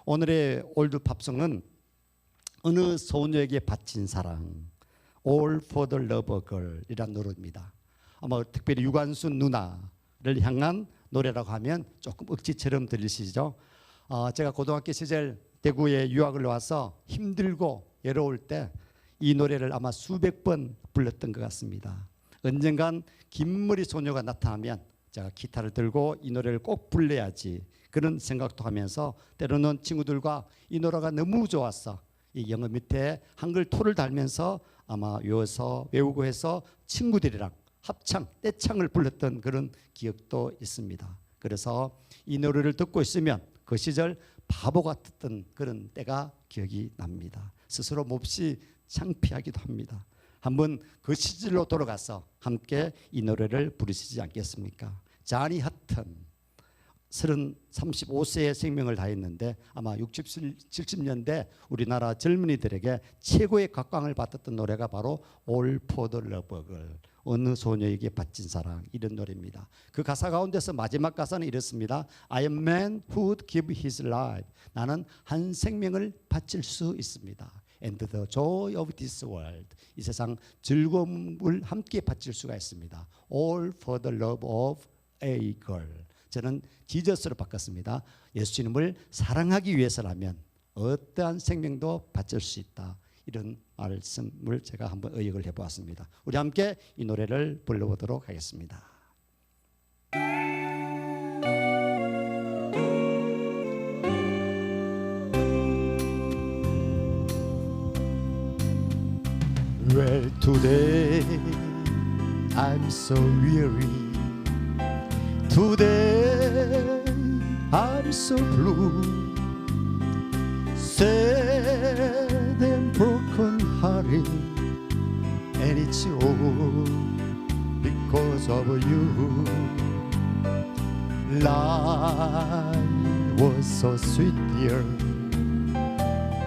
오늘의 올드 팝송은 어느 소녀에게 바친 사랑, All for the love of girl 이란 노래입니다. 아마 특별히 유관순 누나를 향한 노래라고 하면 조금 억지처럼 들리시죠? 제가 고등학교 시절 대구에 유학을 와서 힘들고 외로울 때 이 노래를 아마 수백 번 불렀던 것 같습니다. 언젠간 긴머리 소녀가 나타나면 제가 기타를 들고 이 노래를 꼭 불러야지 그런 생각도 하면서 때로는 친구들과 이 노래가 너무 좋았어 이 영어 밑에 한글 토를 달면서 아마 외워서 외우고 해서 친구들이랑 합창, 떼창을 불렀던 그런 기억도 있습니다. 그래서 이 노래를 듣고 있으면 그 시절 바보 같았던 그런 때가 기억이 납니다. 스스로 몹시 창피하기도 합니다. 한번 그 시절로 돌아가서 함께 이 노래를 부르시지 않겠습니까? 자니 하튼 35세의 생명을 다했는데 아마 60, 70년대 우리나라 젊은이들에게 최고의 각광을 받았던 노래가 바로 All for the love of girl, 어느 소녀에게 바친 사랑, 이런 노래입니다. 그 가사 가운데서 마지막 가사는 이렇습니다. I am man who would give his life. 나는 한 생명을 바칠 수 있습니다. And the joy of this world. 이 세상 즐거움을 함께 바칠 수가 있습니다. All for the love of a girl. 저는 지저스로 바꿨습니다. 예수님을 사랑하기 위해서라면 어떠한 생명도 바칠 수 있다. 이런 말씀을 제가 한번 의역을 해보았습니다. 우리 함께 이 노래를 불러보도록 하겠습니다. Well, today I'm so weary. Today I'm so blue, sad and broken hearted, and it's all because of you. Life was so sweet, dear.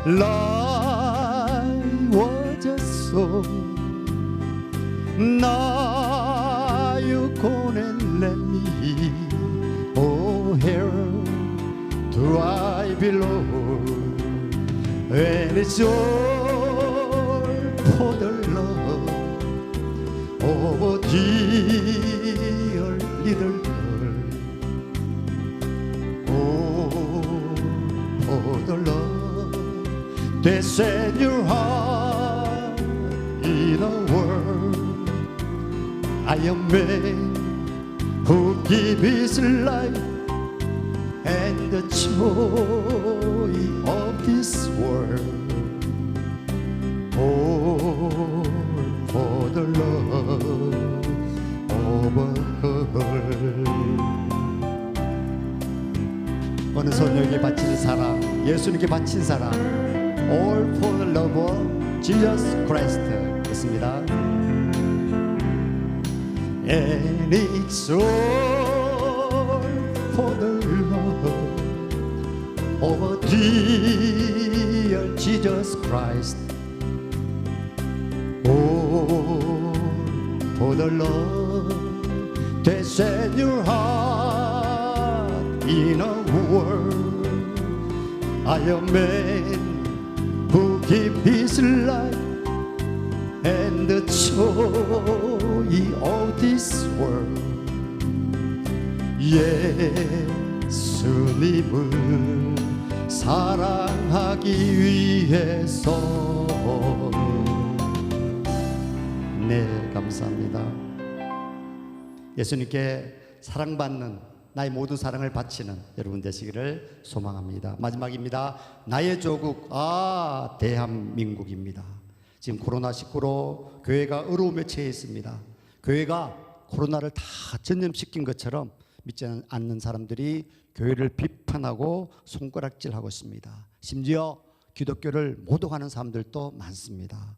Life was a song. Now you gone and let me. Oh, here do I belong? And it's all for the love of a dear little girl. Oh, for the love that's in your heart in a world. I am man who give his life and the joy of this world. All for the love of a girl. 어느 소녀에게 바친 사랑, 예수님께 바친 사랑, All for the love of Jesus Christ 했습니다. And it's all for the love of dear Jesus Christ. All for the love that set your heart in a world. I am man who give his life and the joy of this world. 예수님을 사랑하기 위해서. 네, 감사합니다. 예수님께 사랑받는, 나의 모든 사랑을 바치는 여러분 되시기를 소망합니다. 마지막입니다. 나의 조국, 대한민국입니다. 지금 코로나19로 교회가 어려움에 처해 있습니다. 교회가 코로나를 다 전염시킨 것처럼 믿지 않는 사람들이 교회를 비판하고 손가락질하고 있습니다. 심지어 기독교를 모독하는 사람들도 많습니다.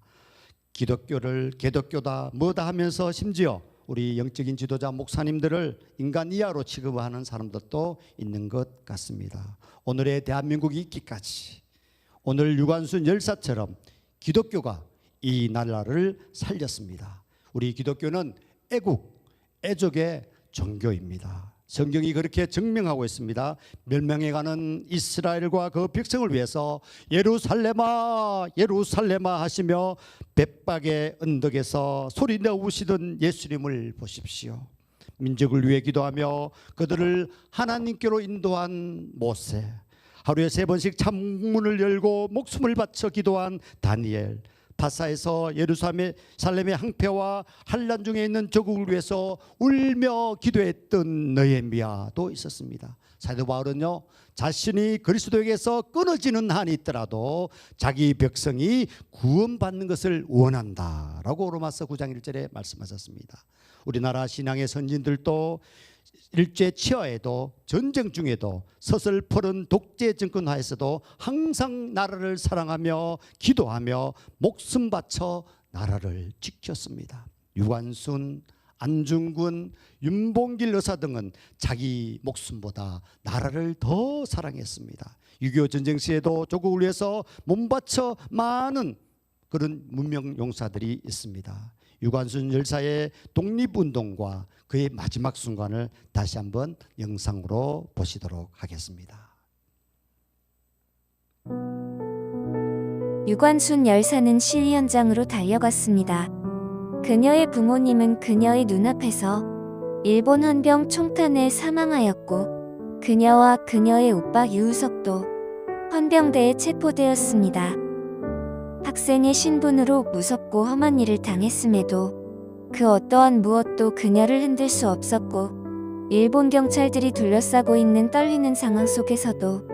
기독교를 개독교다 뭐다 하면서 심지어 우리 영적인 지도자 목사님들을 인간 이하로 취급하는 사람들도 있는 것 같습니다. 오늘의 대한민국이 있기까지 오늘 유관순 열사처럼 기독교가 이 나라를 살렸습니다. 우리 기독교는 애국, 애족의 종교입니다. 성경이 그렇게 증명하고 있습니다. 멸망해가는 이스라엘과 그 백성을 위해서 예루살렘아 예루살렘아 하시며 벳박의 언덕에서 소리내어 우시던 예수님을 보십시오. 민족을 위해 기도하며 그들을 하나님께로 인도한 모세, 하루에 3번씩 창문을 열고 목숨을 바쳐 기도한 다니엘, 바사에서 예루살렘의 항폐와 환난 중에 있는 조국을 위해서 울며 기도했던 느헤미야도 있었습니다. 사도 바울은요, 자신이 그리스도에게서 끊어지는 한이 있더라도 자기 백성이 구원받는 것을 원한다라고 로마서 9장 1절에 말씀하셨습니다. 우리나라 신앙의 선진들도 일제 치하에도 전쟁 중에도 서슬퍼른 독재 정권 하에서도 항상 나라를 사랑하며 기도하며 목숨 바쳐 나라를 지켰습니다. 유관순, 안중근, 윤봉길 의사 등은 자기 목숨보다 나라를 더 사랑했습니다. 6.25 전쟁 시에도 조국을 위해서 몸 바쳐 많은 그런 문명 용사들이 있습니다. 유관순 열사의 독립운동과 그의 마지막 순간을 다시 한번 영상으로 보시도록 하겠습니다. 유관순 열사는 시위 현장으로 달려갔습니다. 그녀의 부모님은 그녀의 눈앞에서 일본 헌병 총탄에 사망하였고 그녀와 그녀의 오빠 유우석도 헌병대에 체포되었습니다. 학생의 신분으로 무섭고 험한 일을 당했음에도 그 어떠한 무엇도 그녀를 흔들 수 없었고 일본 경찰들이 둘러싸고 있는 떨리는 상황 속에서도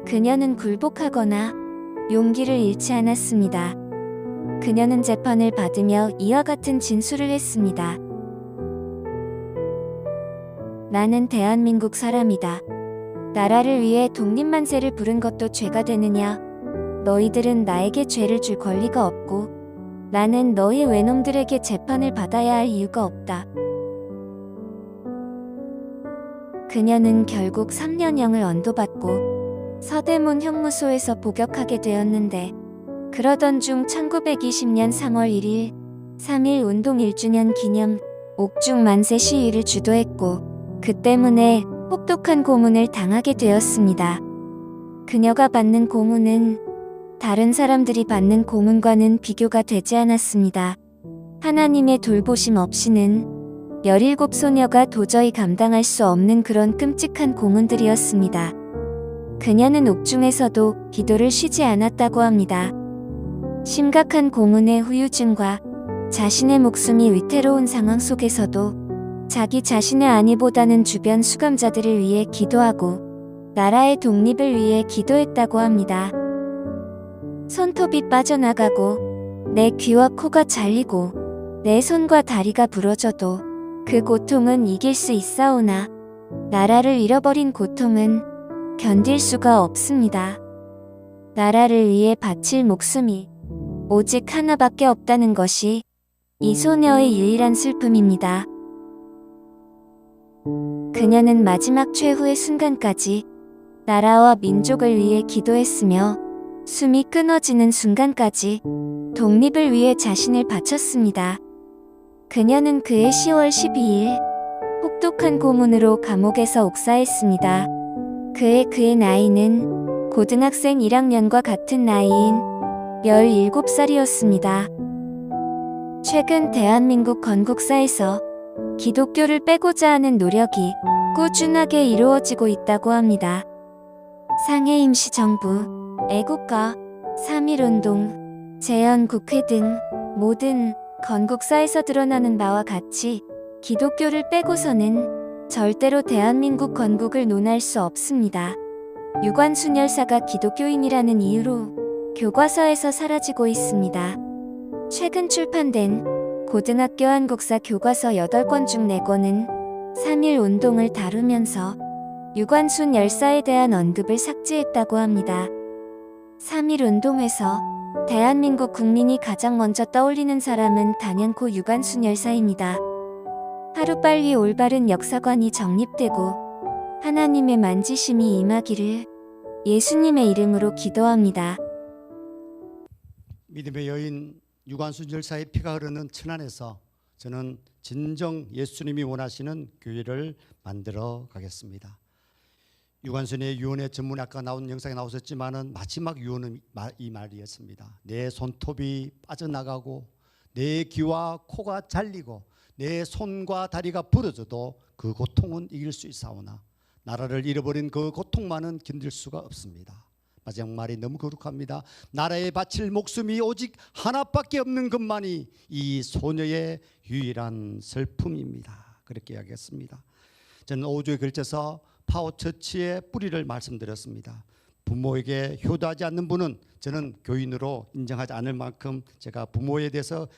그녀는 굴복하거나 용기를 잃지 않았습니다. 그녀는 재판을 받으며 이와 같은 진술을 했습니다. 나는 대한민국 사람이다. 나라를 위해 독립만세를 부른 것도 죄가 되느냐? 너희들은 나에게 죄를 줄 권리가 없고 나는 너희 외놈들에게 재판을 받아야 할 이유가 없다. 그녀는 결국 3년형을 언도받고 서대문 형무소에서 복역하게 되었는데 그러던 중 1920년 3월 1일 3.1 운동 1주년 기념 옥중 만세 시위를 주도했고 그 때문에 혹독한 고문을 당하게 되었습니다. 그녀가 받는 고문은 다른 사람들이 받는 고문과는 비교가 되지 않았습니다. 하나님의 돌보심 없이는 17소녀가 도저히 감당할 수 없는 그런 끔찍한 고문들이었습니다. 그녀는 옥중에서도 기도를 쉬지 않았다고 합니다. 심각한 고문의 후유증과 자신의 목숨이 위태로운 상황 속에서도 자기 자신의 안위보다는 주변 수감자들을 위해 기도하고 나라의 독립을 위해 기도했다고 합니다. 손톱이 빠져나가고 내 귀와 코가 잘리고 내 손과 다리가 부러져도 그 고통은 이길 수 있사오나 나라를 잃어버린 고통은 견딜 수가 없습니다. 나라를 위해 바칠 목숨이 오직 하나밖에 없다는 것이 이 소녀의 유일한 슬픔입니다. 그녀는 마지막 최후의 순간까지 나라와 민족을 위해 기도했으며 숨이 끊어지는 순간까지 독립을 위해 자신을 바쳤습니다. 그녀는 그해 10월 12일 혹독한 고문으로 감옥에서 옥사했습니다. 그의 나이는 고등학생 1학년과 같은 나이인 17살이었습니다. 최근 대한민국 건국사에서 기독교를 빼고자 하는 노력이 꾸준하게 이루어지고 있다고 합니다. 상해 임시정부, 애국가, 3.1운동, 재헌국회 등 모든 건국사에서 드러나는 바와 같이 기독교를 빼고서는 절대로 대한민국 건국을 논할 수 없습니다. 유관순 열사가 기독교인이라는 이유로 교과서에서 사라지고 있습니다. 최근 출판된 고등학교 한국사 교과서 8권 중 4권은 3.1 운동을 다루면서 유관순 열사에 대한 언급을 삭제했다고 합니다. 3.1 운동에서 대한민국 국민이 가장 먼저 떠올리는 사람은 단연코 유관순 열사입니다. 하루빨리 올바른 역사관이 정립되고 하나님의 만지심이 임하기를 예수님의 이름으로 기도합니다. 믿음의 여인 유관순 열사의 피가 흐르는 천안에서 저는 진정 예수님이 원하시는 교회를 만들어 가겠습니다. 유관순의 유언의 전문에 아까 나온 영상에 나오셨지만은 마지막 유언은 이 말이었습니다. 내 손톱이 빠져나가고 내 귀와 코가 잘리고 내 손과 다리가 부러져도 그 고통은 이길 수 있사오나 나라를 잃어버린 그 고통만은 견딜 수가 없습니다. 마지막 말이 너무 거룩합니다. 나라에 바칠 목숨이 오직 하나밖에 없는 것만이 이 소녀의 유일한 슬픔입니다. 그렇게 이야기했습니다. 저는 5주에 걸쳐서 파워처치의 뿌리를 말씀드렸습니다. 부모에게 효도하지 않는 분은 저는 교인으로 인정하지 않을 만큼 제가 부모에 대해서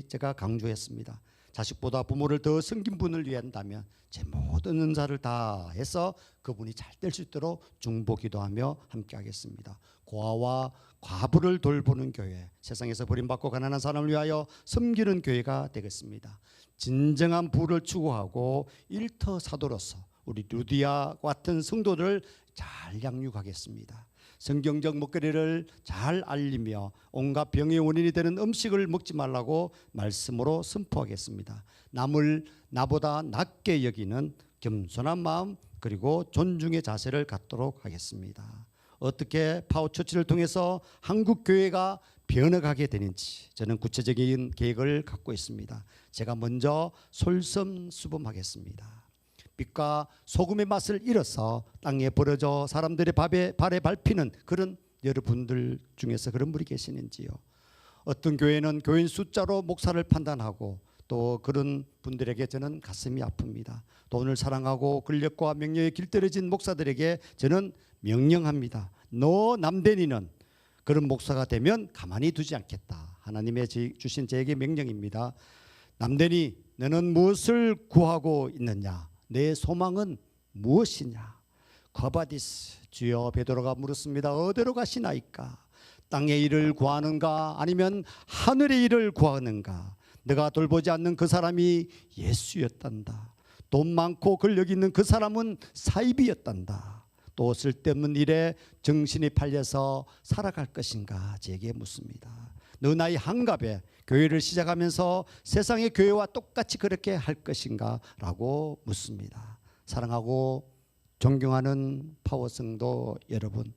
제가 강조했습니다. 자식보다 부모를 더 섬긴 분을 위한다면 제 모든 은사를 다 해서 그분이 잘 될 수 있도록 중보기도하며 함께 하겠습니다. 고아와 과부를 돌보는 교회, 세상에서 버림받고 가난한 사람을 위하여 섬기는 교회가 되겠습니다. 진정한 부를 추구하고 일터사도로서 우리 루디아 같은 성도들을 잘 양육하겠습니다. 성경적 먹거리를 잘 알리며 온갖 병의 원인이 되는 음식을 먹지 말라고 말씀으로 선포하겠습니다. 남을 나보다 낮게 여기는 겸손한 마음 그리고 존중의 자세를 갖도록 하겠습니다. 어떻게 파워처치를 통해서 한국 교회가 변해가게 되는지 저는 구체적인 계획을 갖고 있습니다. 제가 먼저 솔선수범하겠습니다. 빛과 소금의 맛을 잃어서 땅에 버려져 사람들의 발에 밟히는 그런 여러분들 중에서 그런 분이 계시는지요? 어떤 교회는 교인 숫자로 목사를 판단하고 또 그런 분들에게 저는 가슴이 아픕니다. 돈을 사랑하고 권력과 명예에 길들여진 목사들에게 저는 명령합니다. 너 남대니는 그런 목사가 되면 가만히 두지 않겠다. 하나님의 주신 저에게 명령입니다. 남대니 너는 무엇을 구하고 있느냐? 내 소망은 무엇이냐? 거바디스 주여 베드로가 물었습니다. 어디로 가시나이까? 땅의 일을 구하는가 아니면 하늘의 일을 구하는가? 내가 돌보지 않는 그 사람이 예수였단다. 돈 많고 권력 있는 그 사람은 사이비였단다. 또 쓸데없는 일에 정신이 팔려서 살아갈 것인가? 제게 묻습니다. 너 나이 한갑에 교회를 시작하면서 세상의 교회와 똑같이 그렇게 할 것인가? 라고 묻습니다. 사랑하고 존경하는 파워성도 여러분,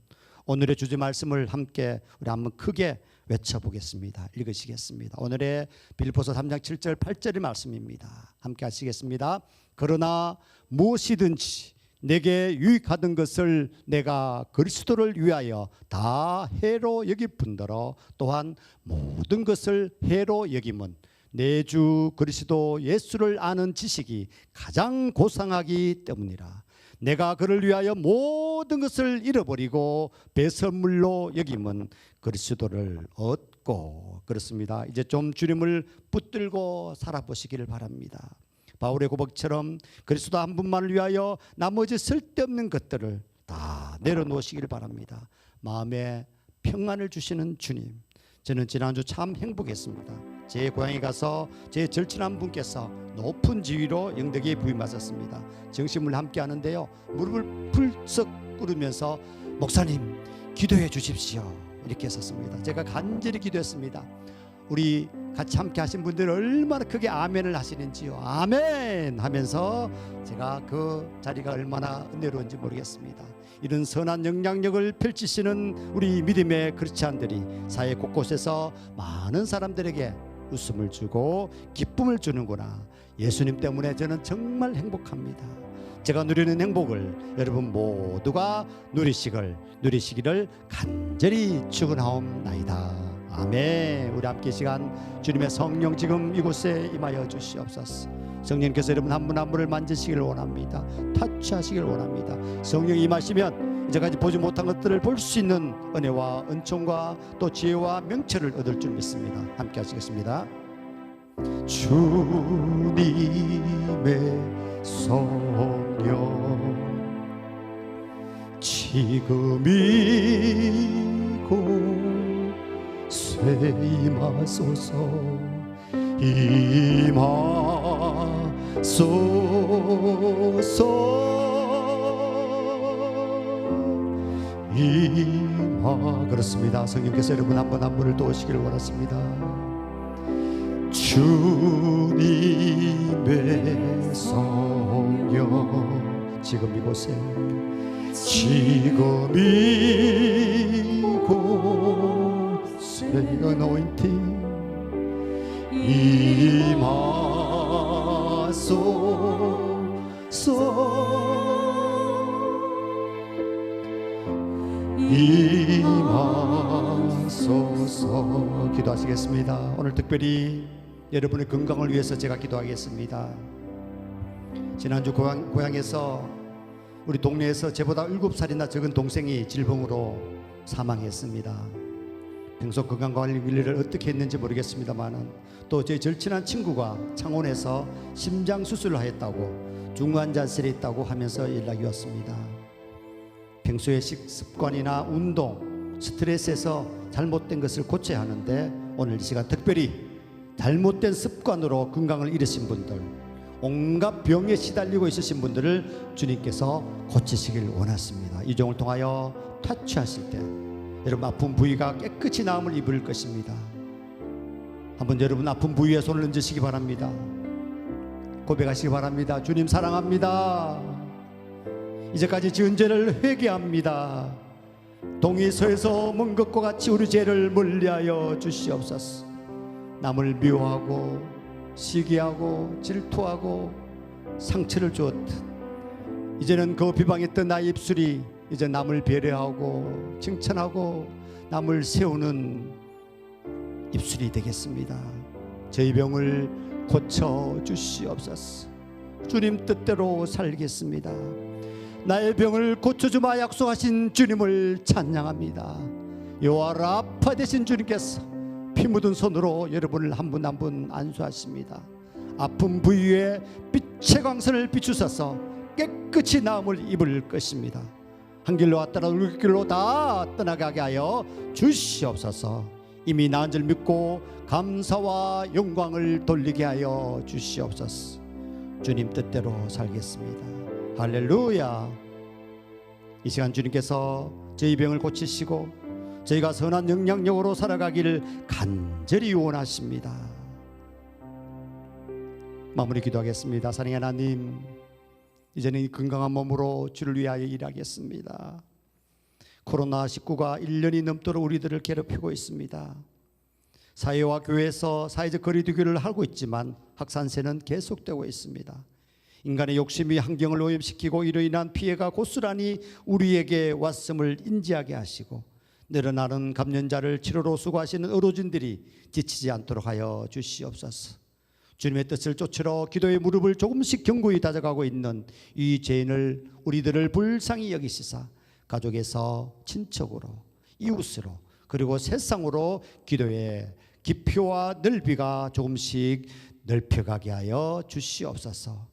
오늘의 주제 말씀을 함께 우리 한번 크게 외쳐보겠습니다. 읽으시겠습니다. 오늘의 빌립보서 3장 7절 8절의 말씀입니다. 함께 하시겠습니다. 그러나 무엇이든지 내게 유익하던 것을 내가 그리스도를 위하여 다 해로 여길 뿐더러 또한 모든 것을 해로 여김은 내 주 그리스도 예수를 아는 지식이 가장 고상하기 때문이라. 내가 그를 위하여 모든 것을 잃어버리고 배설물로 여김은 그리스도를 얻고. 그렇습니다. 이제 좀 주님을 붙들고 살아보시기를 바랍니다. 바울의 고백처럼 그리스도 한 분만을 위하여 나머지 쓸데없는 것들을 다 내려놓으시기를 바랍니다. 마음에 평안을 주시는 주님, 저는 지난주 참 행복했습니다. 제 고향에 가서 제 절친한 분께서 높은 지위로 영덕에 부임하셨습니다. 정신을 함께 하는데요, 무릎을 풀썩 꿇으면서 목사님 기도해 주십시오 이렇게 했었습니다. 제가 간절히 기도했습니다. 우리 같이 함께 하신 분들 얼마나 크게 아멘을 하시는지요. 아멘 하면서 제가 그 자리가 얼마나 은혜로운지 모르겠습니다. 이런 선한 영향력을 펼치시는 우리 믿음의 크리스찬들이 사회 곳곳에서 많은 사람들에게 웃음을 주고 기쁨을 주는구나. 예수님 때문에 저는 정말 행복합니다. 제가 누리는 행복을 여러분 모두가 누리시기를 간절히 축원하옵나이다. 아멘. 우리 함께 시간 주님의 성령 지금 이곳에 임하여 주시옵소서. 성령께서 여러분 한 분 한 분을 만지시기를 원합니다. 터치하시기를 원합니다. 성령이 임하시면 이제까지 보지 못한 것들을 볼 수 있는 은혜와 은총과 또 지혜와 명철을 얻을 줄 믿습니다. 함께 하시겠습니다. 주님의 성령 지금 이곳에 임하소서. 그렇습니다. 성령께서 여러분 한 분 한 분을 도우시기를 원하십니다. 주님의 성령 지금 이곳에 anointing 임하소서. 기도하시겠습니다. 오늘 특별히 여러분의 건강을 위해서 제가 기도하겠습니다. 지난주 고향에서 우리 동네에서 저보다 7살이나 적은 동생이 질병으로 사망했습니다. 평소 건강관리를 어떻게 했는지 모르겠습니다만 또 제 절친한 친구가 창원에서 심장 수술을 하였다고 중환자실에 있다고 하면서 연락이 왔습니다. 평소의 식습관이나 운동, 스트레스에서 잘못된 것을 고쳐야 하는데 오늘 이 시간 특별히 잘못된 습관으로 건강을 잃으신 분들, 온갖 병에 시달리고 있으신 분들을 주님께서 고치시길 원하십니다. 이 종을 통하여 터치하실 때 여러분 아픈 부위가 깨끗이 나음을 입을 것입니다. 한번 여러분 아픈 부위에 손을 얹으시기 바랍니다. 고백하시기 바랍니다. 주님 사랑합니다. 이제까지 지은 죄를 회개합니다. 동이 서에서 먼 것과 같이 우리 죄를 멀리하여 주시옵소서. 남을 미워하고 시기하고 질투하고 상처를 주었듯 이제는 그 비방했던 나의 입술이 이제 남을 배려하고 칭찬하고 남을 세우는 입술이 되겠습니다. 저희 병을 고쳐 주시옵소서. 주님 뜻대로 살겠습니다. 나의 병을 고쳐주마 약속하신 주님을 찬양합니다. 여호와 라파 되신 주님께서 피 묻은 손으로 여러분을 한 분 한 분 안수하십니다. 아픈 부위에 빛의 광선을 비추셔서 깨끗이 나음을 입을 것입니다. 한 길로 왔다가 울 길로 다 떠나가게 하여 주시옵소서. 이미 나은 줄 믿고 감사와 영광을 돌리게 하여 주시옵소서. 주님 뜻대로 살겠습니다. 할렐루야. 이 시간 주님께서 저희 병을 고치시고 저희가 선한 영향력으로 살아가기를 간절히 원하십니다. 마무리 기도하겠습니다. 사랑의 하나님, 이제는 이 건강한 몸으로 주를 위하여 일하겠습니다. 코로나19가 1년이 넘도록 우리들을 괴롭히고 있습니다. 사회와 교회에서 사회적 거리두기를 하고 있지만 확산세는 계속되고 있습니다. 인간의 욕심이 환경을 오염시키고 이로 인한 피해가 고스란히 우리에게 왔음을 인지하게 하시고 늘어나는 감염자를 치료로 수고하시는 의료진들이 지치지 않도록 하여 주시옵소서. 주님의 뜻을 쫓으러 기도의 무릎을 조금씩 견고히 다져가고 있는 이 죄인을 우리들을 불쌍히 여기시사 가족에서 친척으로 이웃으로 그리고 세상으로 기도의 깊이와 넓이가 조금씩 넓혀가게 하여 주시옵소서.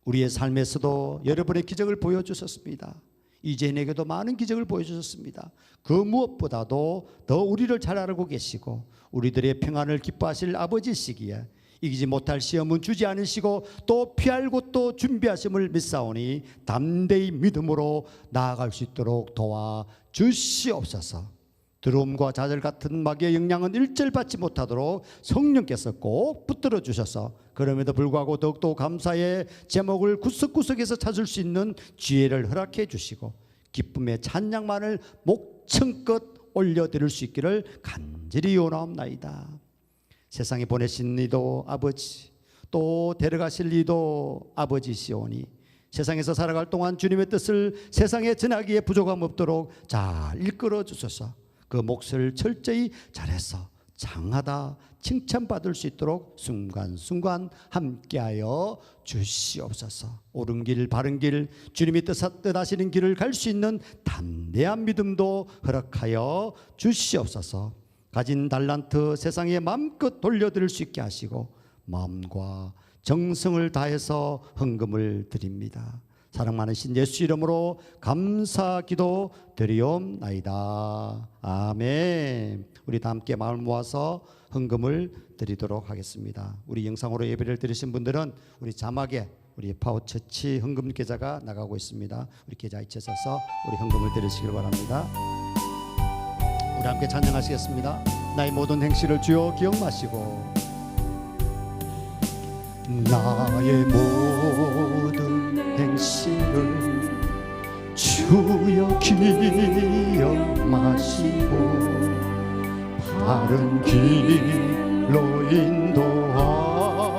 우리의 삶에서도 여러분의 기적을 보여주셨습니다. 이재인에게도 많은 기적을 보여주셨습니다. 그 무엇보다도 더 우리를 잘 알고 계시고 우리들의 평안을 기뻐하실 아버지시기에 이기지 못할 시험은 주지 않으시고 또 피할 곳도 준비하심을 믿사오니 담대히 믿음으로 나아갈 수 있도록 도와 주시옵소서. 두려움과 좌절 같은 마귀의 영향은 일절 받지 못하도록 성령께서 꼭 붙들어 주셔서 그럼에도 불구하고 더욱더 감사의 제목을 구석구석에서 찾을 수 있는 지혜를 허락해 주시고 기쁨의 찬양만을 목청껏 올려드릴 수 있기를 간절히 원하옵나이다. 세상에 보내신 이도 아버지, 또 데려가실 이도 아버지시오니 세상에서 살아갈 동안 주님의 뜻을 세상에 전하기에 부족함 없도록 잘 이끌어 주소서. 그 몫을 철저히 잘해서 장하다 칭찬받을 수 있도록 순간순간 함께하여 주시옵소서. 옳은 길 바른 길 주님이 뜻하시는 길을 갈 수 있는 담대한 믿음도 허락하여 주시옵소서. 가진 달란트 세상에 마음껏 돌려드릴 수 있게 하시고 마음과 정성을 다해서 헌금을 드립니다. 사랑 많으신 예수 이름으로 감사 기도 드리옵나이다. 아멘. 우리 다 함께 마음을 모아서 헌금을 드리도록 하겠습니다. 우리 영상으로 예배를 드리신 분들은 우리 자막에 우리 파워처치 헌금 계좌가 나가고 있습니다. 우리 계좌에 쳐서 우리 헌금을 드리시길 바랍니다. 우리 함께 찬양하시겠습니다. 나의 모든 행실을 주여 기억마시고 나의 모든 행실을 주여 기억마시고 바른 길로 인도하소서.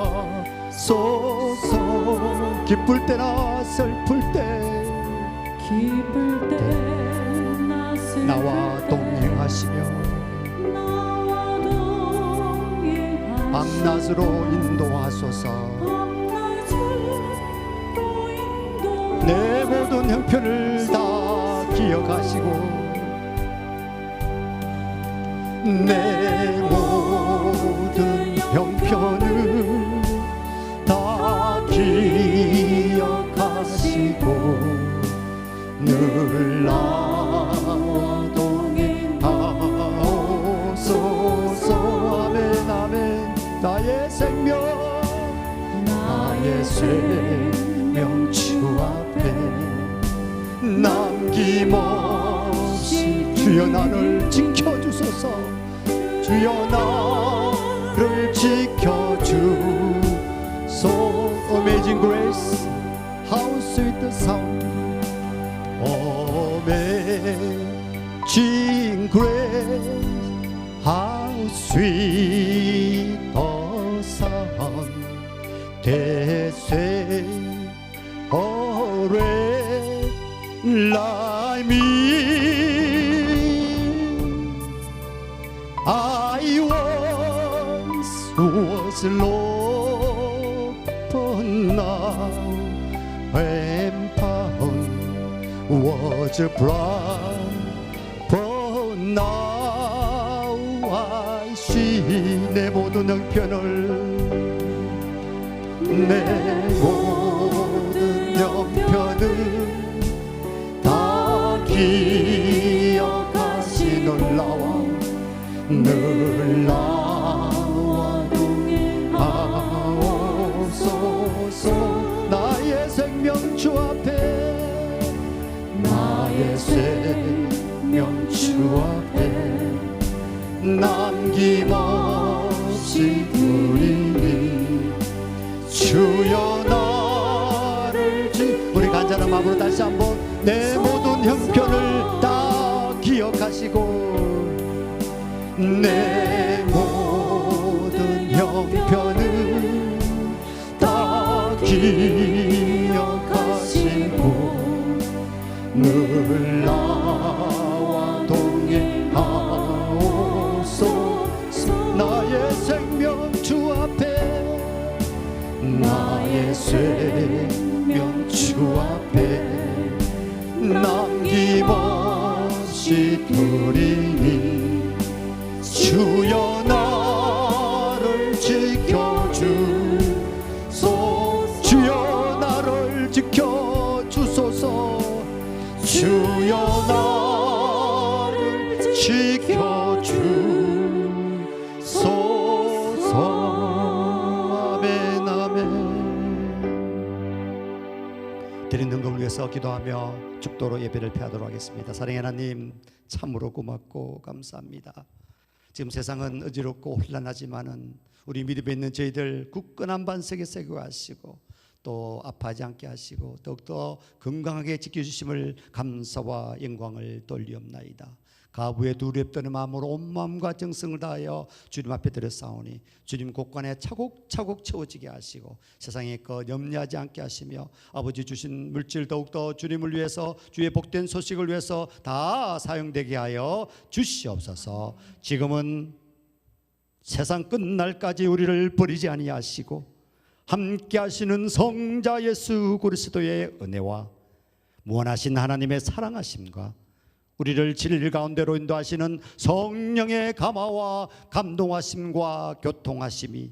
기쁠 때나 슬플 때 나와 동행하시며 밤낮으로 인도하소서. 내 모든 형편을 다 기억하시고 내 모든 형편을 다 기억하시고 늘 나와 동행하소서. 아멘 아멘. 나의 생명 주 앞에 남김없이 주여 나를 지켜주소서. 주여 나를 지켜주소. Amazing grace, how sweet the sound. Amazing grace, how sweet the sound. They say, oh, like me, I once was lost, but now am found. Was blind, but now I see. 내 모든 형편을 내 모든 형편을 다 기억하시. 늘 나와 동행하옵소서. 나의 생명 주 앞에 나의 생명 주 앞에 남김없이 드리니 주여 나를 우리 간절한 마음으로 다시 한번 내 모든 형편을 다 기억하시고 내 모든 형편을 다 기억하시고 늘 나와 동행하옵소서. 나의 생명 주 앞에 나의 생명 주 앞에 남김없이 드리니 주여 나를 지켜주소. 주여 나를 지켜주소서. 주 지켜주소서. 아멘 아멘. 드린 헌금을 위해서 기도하며 축도로 예배를 폐하도록 하겠습니다. 사랑의 하나님, 참으로 고맙고 감사합니다. 지금 세상은 어지럽고 혼란하지만은 우리 믿음에 있는 저희들 굳건한 반석에 세우고 하시고 또 아파하지 않게 하시고 더욱더 건강하게 지켜주심을 감사와 영광을 돌리옵나이다. 가부에 두렵 떠는 마음으로 온 마음과 정성을 다하여 주님 앞에 드렸사오니 주님 곳간에 차곡차곡 채워지게 하시고 세상의 것 염려하지 않게 하시며 아버지 주신 물질 더욱더 주님을 위해서 주의 복된 소식을 위해서 다 사용되게 하여 주시옵소서. 지금은 세상 끝날까지 우리를 버리지 아니하시고 함께 하시는 성자 예수 그리스도의 은혜와 무한하신 하나님의 사랑하심과 우리를 진리 가운데로 인도하시는 성령의 감화와 감동하심과 교통하심이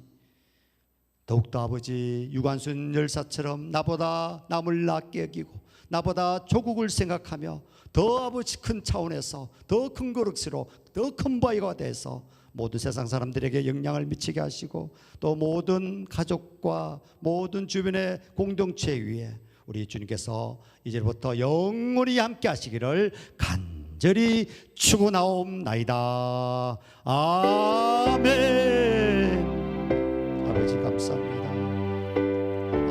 더욱더 아버지 유관순 열사처럼 나보다 남을 낮게 여기고 나보다 조국을 생각하며 더 아버지 큰 차원에서 더 큰 그릇으로 더 큰 바위가 돼서 모든 세상 사람들에게 영향을 미치게 하시고 또 모든 가족과 모든 주변의 공동체 위에 우리 주님께서 이제부터 영원히 함께 하시기를 간절히 축원하옵나이다. 아멘. 아버지 감사합니다.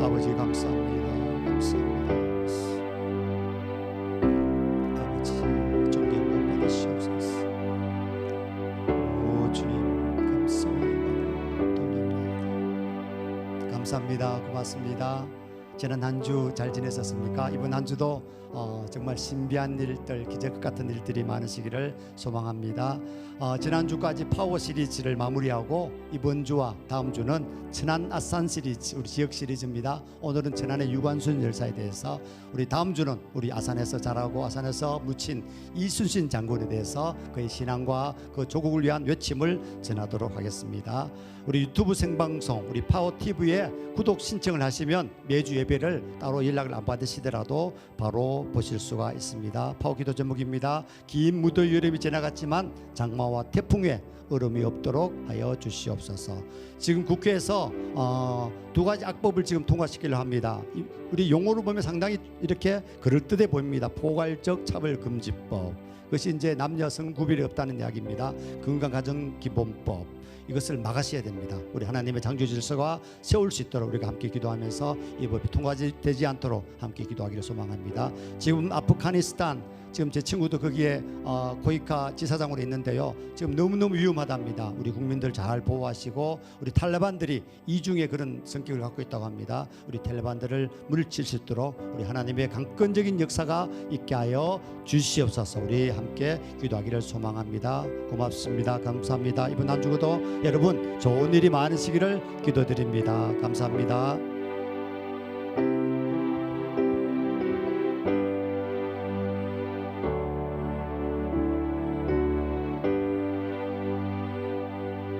아버지 감사합니다. 감사합니다. 아버지 존경감 받으시옵소서. 오 주님 감사와 영광을 돌려드립니다. 감사합니다. 고맙습니다. 지난 한 주 잘 지내셨습니까? 이번 한 주도 정말 신비한 일들, 기적 같은 일들이 많으시기를 소망합니다. 지난주까지 파워 시리즈를 마무리하고 이번 주와 다음 주는 천안 아산 시리즈, 우리 지역 시리즈입니다. 오늘은 천안의 유관순 열사에 대해서, 우리 다음 주는 우리 아산에서 자라고 아산에서 묻힌 이순신 장군에 대해서 그의 신앙과 그 조국을 위한 외침을 전하도록 하겠습니다. 우리 유튜브 생방송 우리 파워TV에 구독 신청을 하시면 매주 예배를 따로 연락을 안 받으시더라도 바로 보실 수가 있습니다. 파워기도 제목입니다. 긴 무더위 여름이 지나갔지만 장마와 태풍에 얼음이 없도록 하여 주시옵소서. 지금 국회에서 두 가지 악법을 지금 통과시키려 합니다. 우리 용어로 보면 상당히 이렇게 그럴듯해 보입니다. 포괄적 차별금지법, 그것이 이제 남녀 성구별이 없다는 이야기입니다. 건강가정기본법, 이것을 막으셔야 됩니다. 우리 하나님의 창조 질서가 세울 수 있도록 우리가 함께 기도하면서 이 법이 통과되지 않도록 함께 기도하기를 소망합니다. 지금 아프가니스탄, 지금 제 친구도 거기에 고이카 지사장으로 있는데요. 지금 너무너무 위험하답니다. 우리 국민들 잘 보호하시고, 우리 탈레반들이 이중의 그런 성격을 갖고 있다고 합니다. 우리 탈레반들을 물리칠 수 있도록 우리 하나님의 강권적인 역사가 있게 하여 주시옵소서. 우리 함께 기도하기를 소망합니다. 고맙습니다. 감사합니다. 이번 한 주도 여러분 좋은 일이 많으시기를 기도드립니다. 감사합니다.